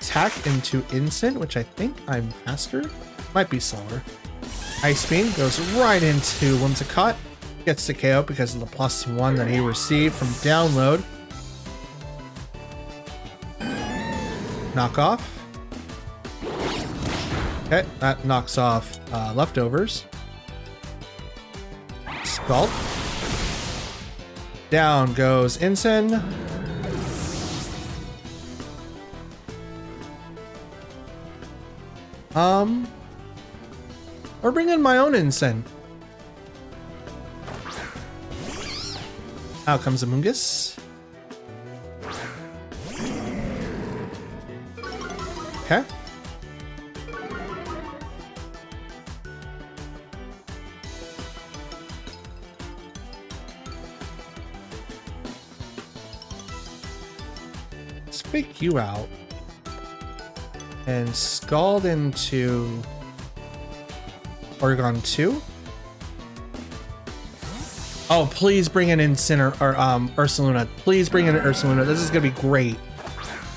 attack into Instant, which I think I'm faster. Might be slower. Ice Beam goes right into Whimsicott. Gets the KO because of the +1 that he received from download. Knock off. Okay, that knocks off leftovers. Scald. Down goes Ensign. Or bring in my own Ensign. Out comes Amoonguss. Okay. Let's fake you out. And Scald into Porygon 2. Oh, please bring in Incineroar or Ursaluna. Please bring in Ursaluna. This is gonna be great.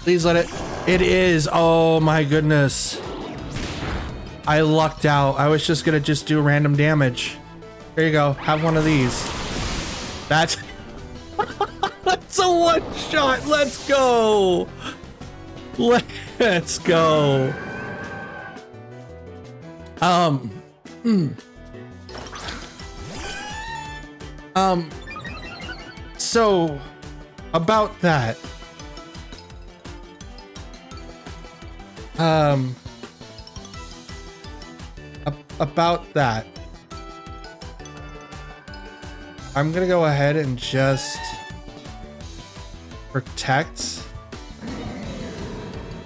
Please let it. It is. Oh my goodness. I lucked out. I was just gonna do random damage. Here you go. Have one of these. That's that's a one shot. Let's go. Let's go. So about that. About that. I'm gonna go ahead and just protect.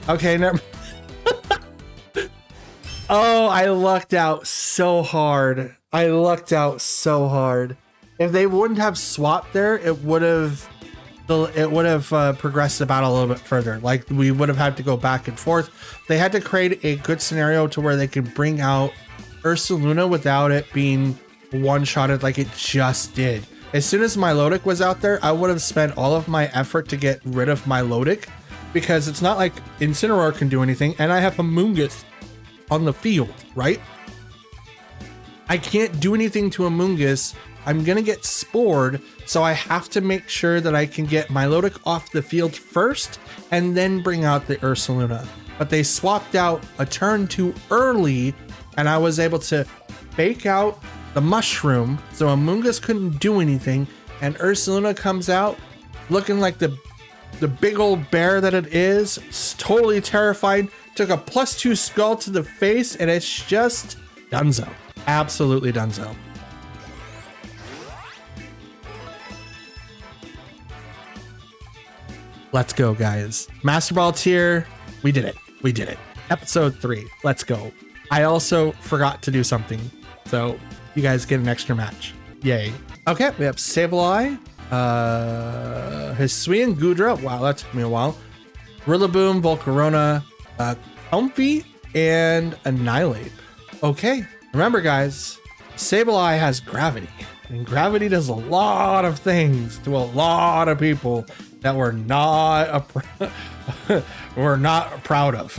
Okay, never. Oh, I lucked out so hard. I lucked out so hard. If they wouldn't have swapped there, it would have progressed the battle a little bit further. Like we would have had to go back and forth. They had to create a good scenario to where they could bring out Ursaluna without it being one-shotted like it just did. As soon as Milotic was out there, I would have spent all of my effort to get rid of Milotic because it's not like Incineroar can do anything, and I have Amoonguss on the field, right? I can't do anything to Amoonguss. I'm gonna get spored, so I have to make sure that I can get Milotic off the field first and then bring out the Ursaluna. But they swapped out a turn too early, and I was able to fake out the mushroom, so Amoonguss couldn't do anything, and Ursaluna comes out looking like the big old bear that it is. It's totally terrified. Took a +2 skull to the face, and it's just donezo. Absolutely donezo. Let's go, guys. Master Ball tier. We did it. We did it. Episode 3. Let's go. I also forgot to do something, so you guys get an extra match. Yay. Okay, we have Sableye, Hisuian Goodra. Wow, that took me a while. Rillaboom, Volcarona, Comfy, and Annihilate. Okay, remember guys, Sableye has gravity, and gravity does a lot of things to a lot of people, that we're not we're not proud of.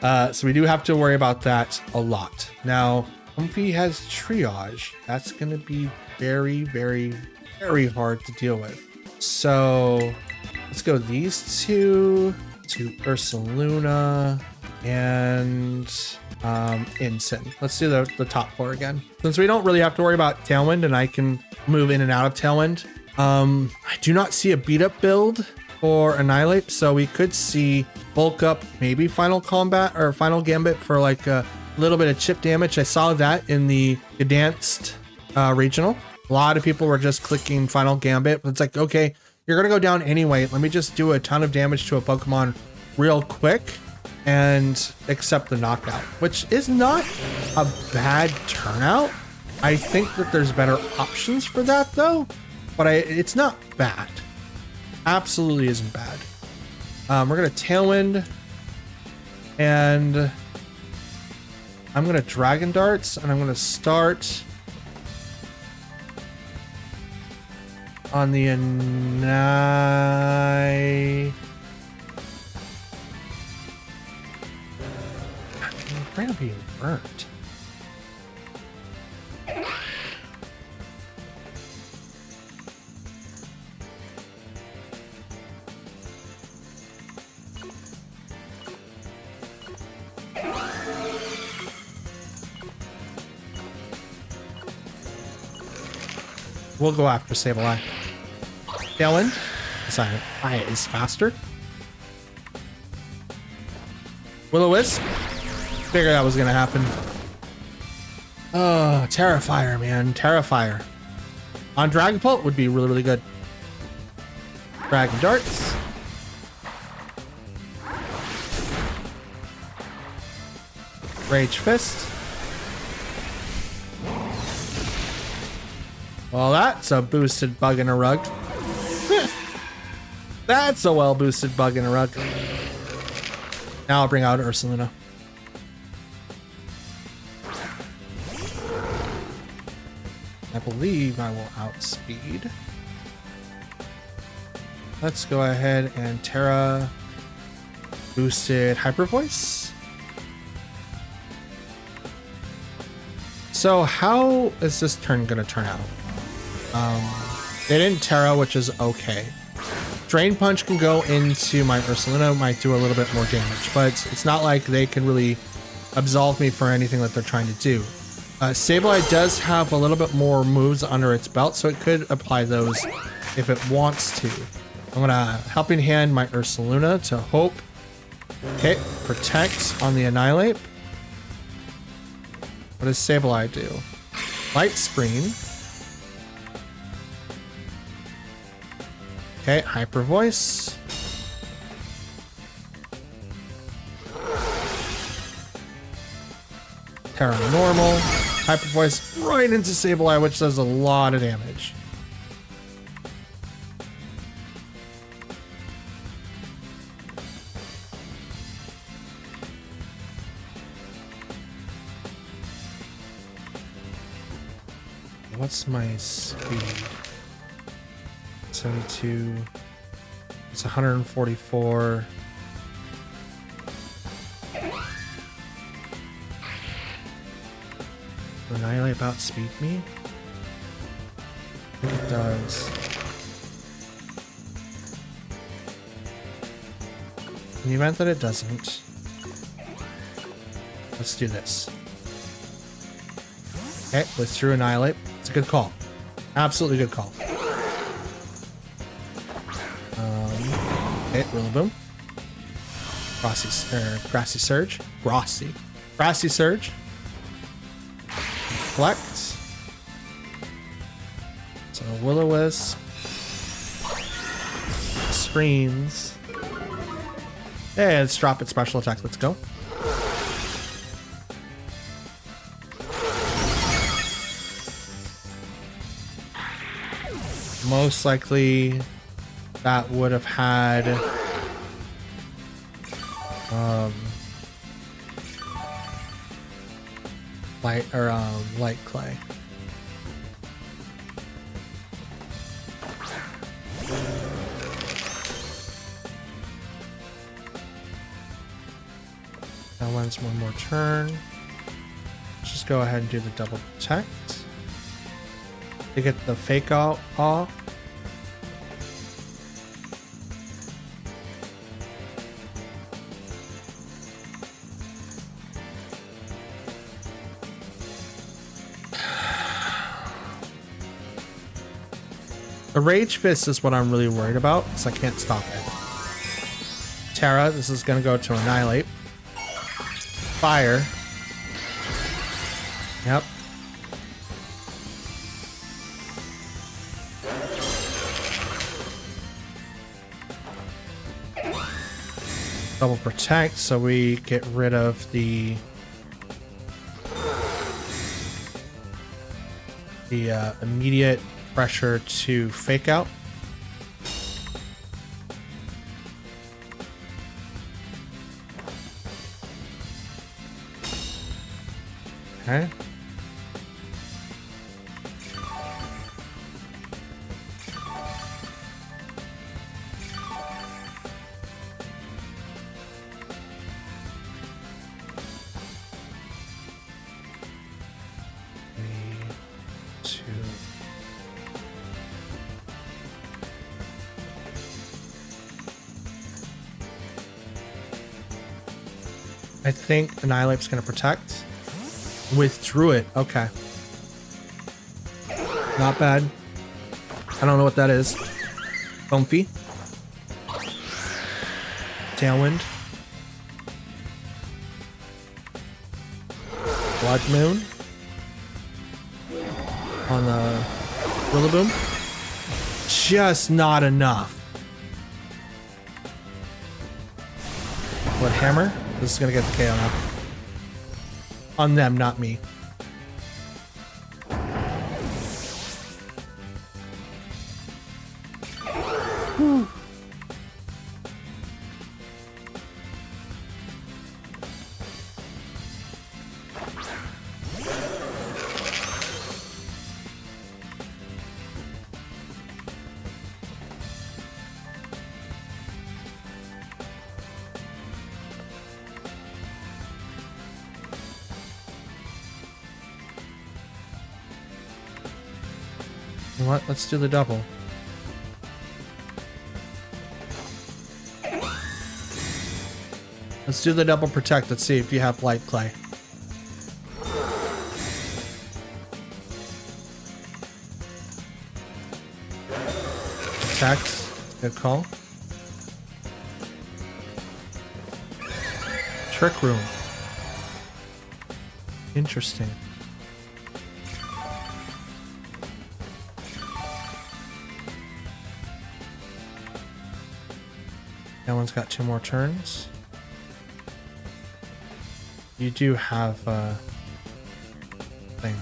So we do have to worry about that a lot. Now, Humpy has triage. That's going to be very, very, very hard to deal with. So let's go these two to Ursaluna and Ensign. Let's do the top four again. Since we don't really have to worry about Tailwind and I can move in and out of Tailwind. I do not see a beat up build for Annihilate, so we could see bulk up, maybe Final Combat or Final Gambit for like a little bit of chip damage. I saw that in the advanced regional. A lot of people were just clicking Final Gambit, but it's like, okay, you're gonna go down anyway. Let me just do a ton of damage to a Pokemon real quick and accept the knockout, which is not a bad turnout. I think that there's better options for that though, but it's not bad. Absolutely isn't bad. We're gonna Tailwind and I'm gonna Dragon Darts and I'm gonna start on the I'm afraid of being burnt. We'll go after Sableye. Tailwind. Silent Eye is faster. Will-O-Wisp. Figured that was gonna happen. Oh, Terrifier, man. Terrifier. On Dragapult would be really, really good. Dragon Darts. Rage Fist. Well, that's a boosted bug in a rug. That's a well boosted bug in a rug. Now I'll bring out Ursaluna. I believe I will outspeed. Let's go ahead and Terra boosted Hyper Voice. So how is this turn gonna turn out? They didn't Terra, which is okay. Drain Punch can go into my Ursaluna, might do a little bit more damage, but it's not like they can really absolve me for anything that they're trying to do. Sableye does have a little bit more moves under its belt, so it could apply those if it wants to. I'm gonna Helping Hand my Ursaluna to hope. Okay, Protect on the Annihilate. What does Sableye do? Light Screen. Okay, Hyper Voice. Terra Normal. Hyper Voice right into Sableye, which does a lot of damage. What's my speed? 72. It's 144. Will Annihilate about speed me? I think it does. In the event that it doesn't, let's do this. Okay, let's through Annihilate. It's a good call. Absolutely good call. Hit Rillaboom. Grassy Surge. Grassy Surge. Deflect. So Will-O-Wisp. Screens. And let's drop its special attack. Let's go. Most likely that would have had light clay. Now when's one more turn. Let's just go ahead and do the double protect to get the fake out off. The Rage Fist is what I'm really worried about, because I can't stop it. Terra, this is going to go to Annihilate. Fire. Yep. Double Protect, so we get rid of the immediate pressure to fake out. Okay. I think Annihilate's going to protect. Withdrew it. Okay. Not bad. I don't know what that is. Comfy. Tailwind. Blood Moon. On the Rillaboom. Just not enough. Blood Hammer. This is gonna get the KO now. On them, not me. Whew. You know what? Let's do the double. Let's do the double protect. Let's see if you have light clay. Protect. Good call. Trick Room. Interesting. That one's got 2 more turns. You do have a thing.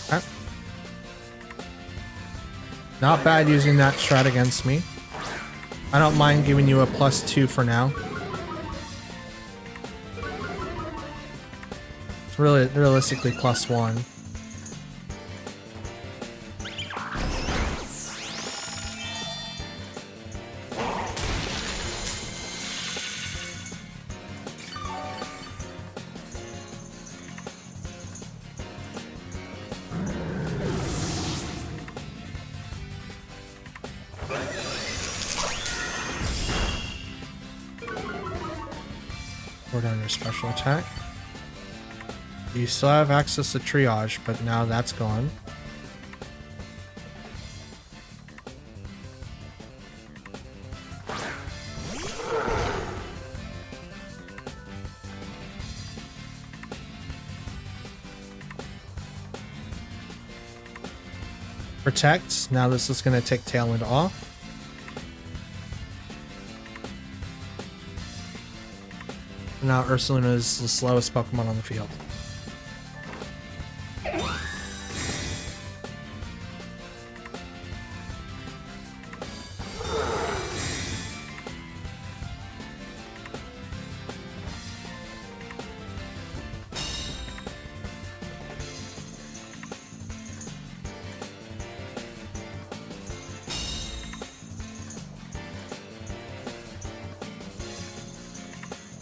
Okay. Not bad using that strat against me. I don't mind giving you a +2 for now. It's really realistically +1. Or down your special attack. You still have access to triage, but now that's gone. Protect. Now this is going to take Tailwind off. Now Ursaluna is the slowest Pokemon on the field.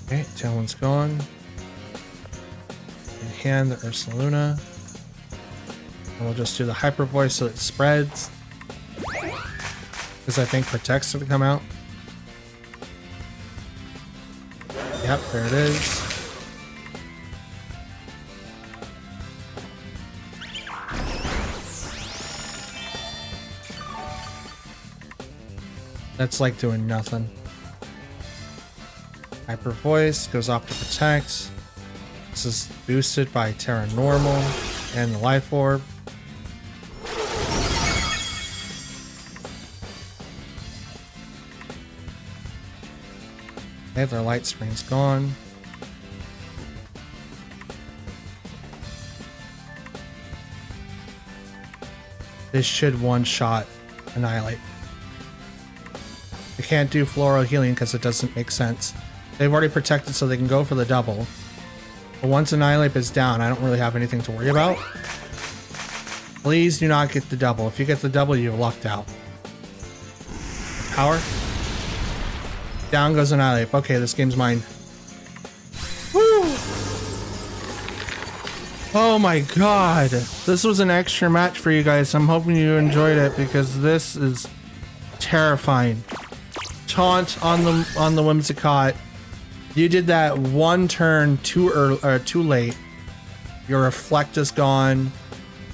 Okay, Tailwind's gone. In hand, the Ursaluna. And we'll just do the Hyper Voice so it spreads. Because I think Protect's gonna come out. Yep, there it is. That's like doing nothing. Hyper Voice goes off to Protect. This is boosted by Terra Normal and the Life Orb. Okay, their Light Screen's gone. This should one-shot Annihilate. They can't do Floral Healing because it doesn't make sense. They've already protected so they can go for the double. But once Annihilate is down, I don't really have anything to worry about. Please do not get the double. If you get the double, you've lucked out. Power. Down goes Annihilate. Okay, this game's mine. Woo! Oh my god. This was an extra match for you guys. I'm hoping you enjoyed it because this is terrifying. Taunt on the Whimsicott. You did that one turn too early or too late. Your Reflect is gone.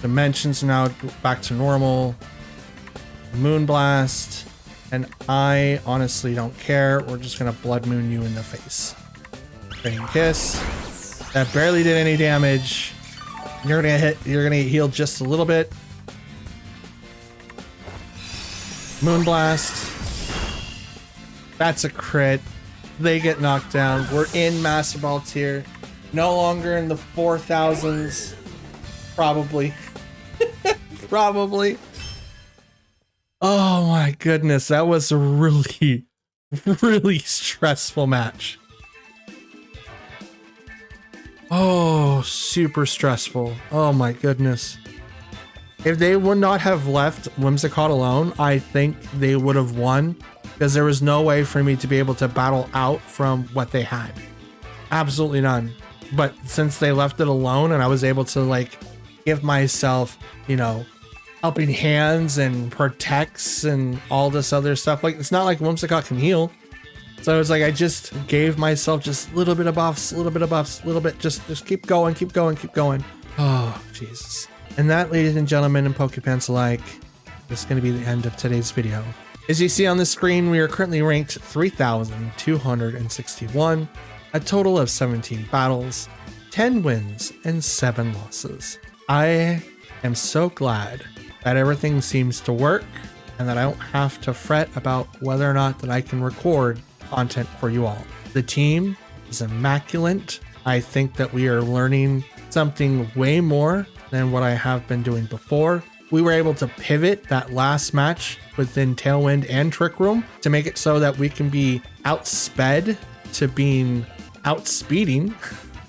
Dimensions now back to normal. Moonblast. And I honestly don't care. We're just gonna Blood Moon you in the face. Dragon Kiss. That barely did any damage. You're gonna get healed just a little bit. Moonblast. That's a crit. They get knocked down. We're in Master Ball tier. No longer in the 4,000s. Probably. Probably. Oh my goodness. That was a really, really stressful match. Oh, super stressful. Oh my goodness. If they would not have left Whimsicott alone, I think they would have won. Because there was no way for me to be able to battle out from what they had. Absolutely none. But since they left it alone and I was able to like give myself, you know, helping hands and protects and all this other stuff. Like it's not like Whimsicott can heal. So it's like I just gave myself just a little bit of buffs, a little bit of buffs, a little bit, just keep going, keep going, keep going. Oh, Jesus. And that, ladies and gentlemen, and Pokefans alike, is going to be the end of today's video. As you see on the screen, we are currently ranked 3,261, a total of 17 battles, 10 wins, and 7 losses. I am so glad that everything seems to work and that I don't have to fret about whether or not that I can record content for you all. The team is immaculate. I think that we are learning something way more than what I have been doing before. We were able to pivot that last match within Tailwind and Trick Room to make it so that we can be outsped to being outspeeding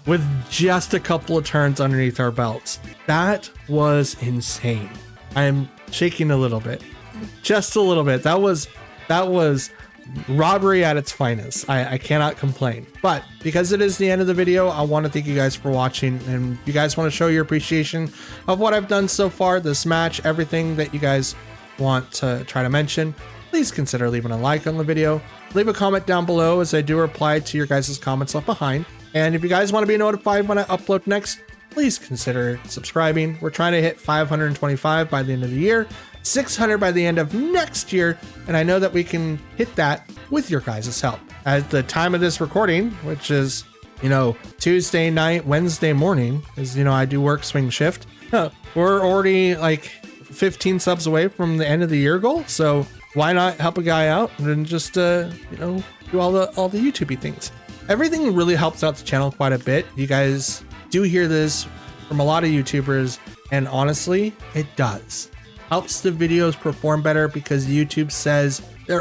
with just a couple of turns underneath our belts. That was insane. I'm shaking a little bit, just a little bit. That was robbery at its finest. I cannot complain. But because it is the end of the video, I want to thank you guys for watching. And if you guys want to show your appreciation of what I've done so far, this match, everything that you guys want to try to mention, please consider leaving a like on the video. Leave a comment down below as I do reply to your guys' comments left behind. And if you guys want to be notified when I upload next, please consider subscribing. We're trying to hit 525 by the end of the year, 600 by the end of next year, and I know that we can hit that with your guys' help. At the time of this recording, which is, you know, Tuesday night, Wednesday morning, is, you know, I do work swing shift. We're already like 15 subs away from the end of the year goal, so why not help a guy out and just, you know, do all the YouTubey things. Everything really helps out the channel quite a bit. You guys do hear this from a lot of YouTubers, and honestly, it does. Helps the videos perform better because YouTube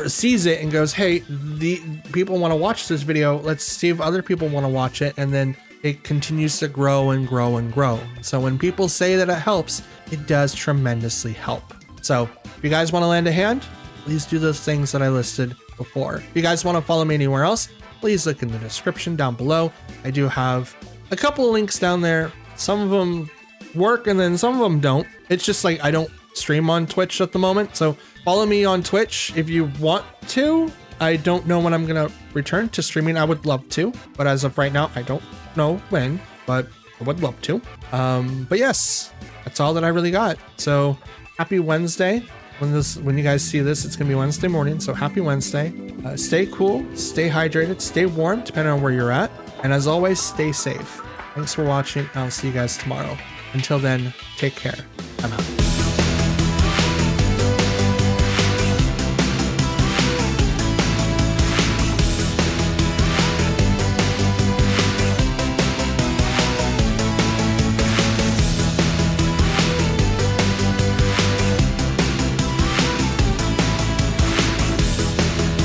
sees it and goes, hey, the people want to watch this video. Let's see if other people want to watch it. And then it continues to grow and grow and grow. So when people say that it helps, it does tremendously help. So if you guys want to lend a hand, please do those things that I listed before. If you guys want to follow me anywhere else, please look in the description down below. I do have a couple of links down there. Some of them work and then some of them don't. It's just like I don't stream on Twitch at the moment, so follow me on Twitch if you want to. I don't know when I'm gonna return to streaming. I would love to, but as of right now, I don't know when, but I would love to. But yes, that's all that I really got. So happy Wednesday. When you guys see this, it's gonna be Wednesday morning, so happy Wednesday. Stay cool, stay hydrated, stay warm, depending on where you're at. And as always, stay safe. Thanks for watching. I'll see you guys tomorrow. Until then, take care. I'm out.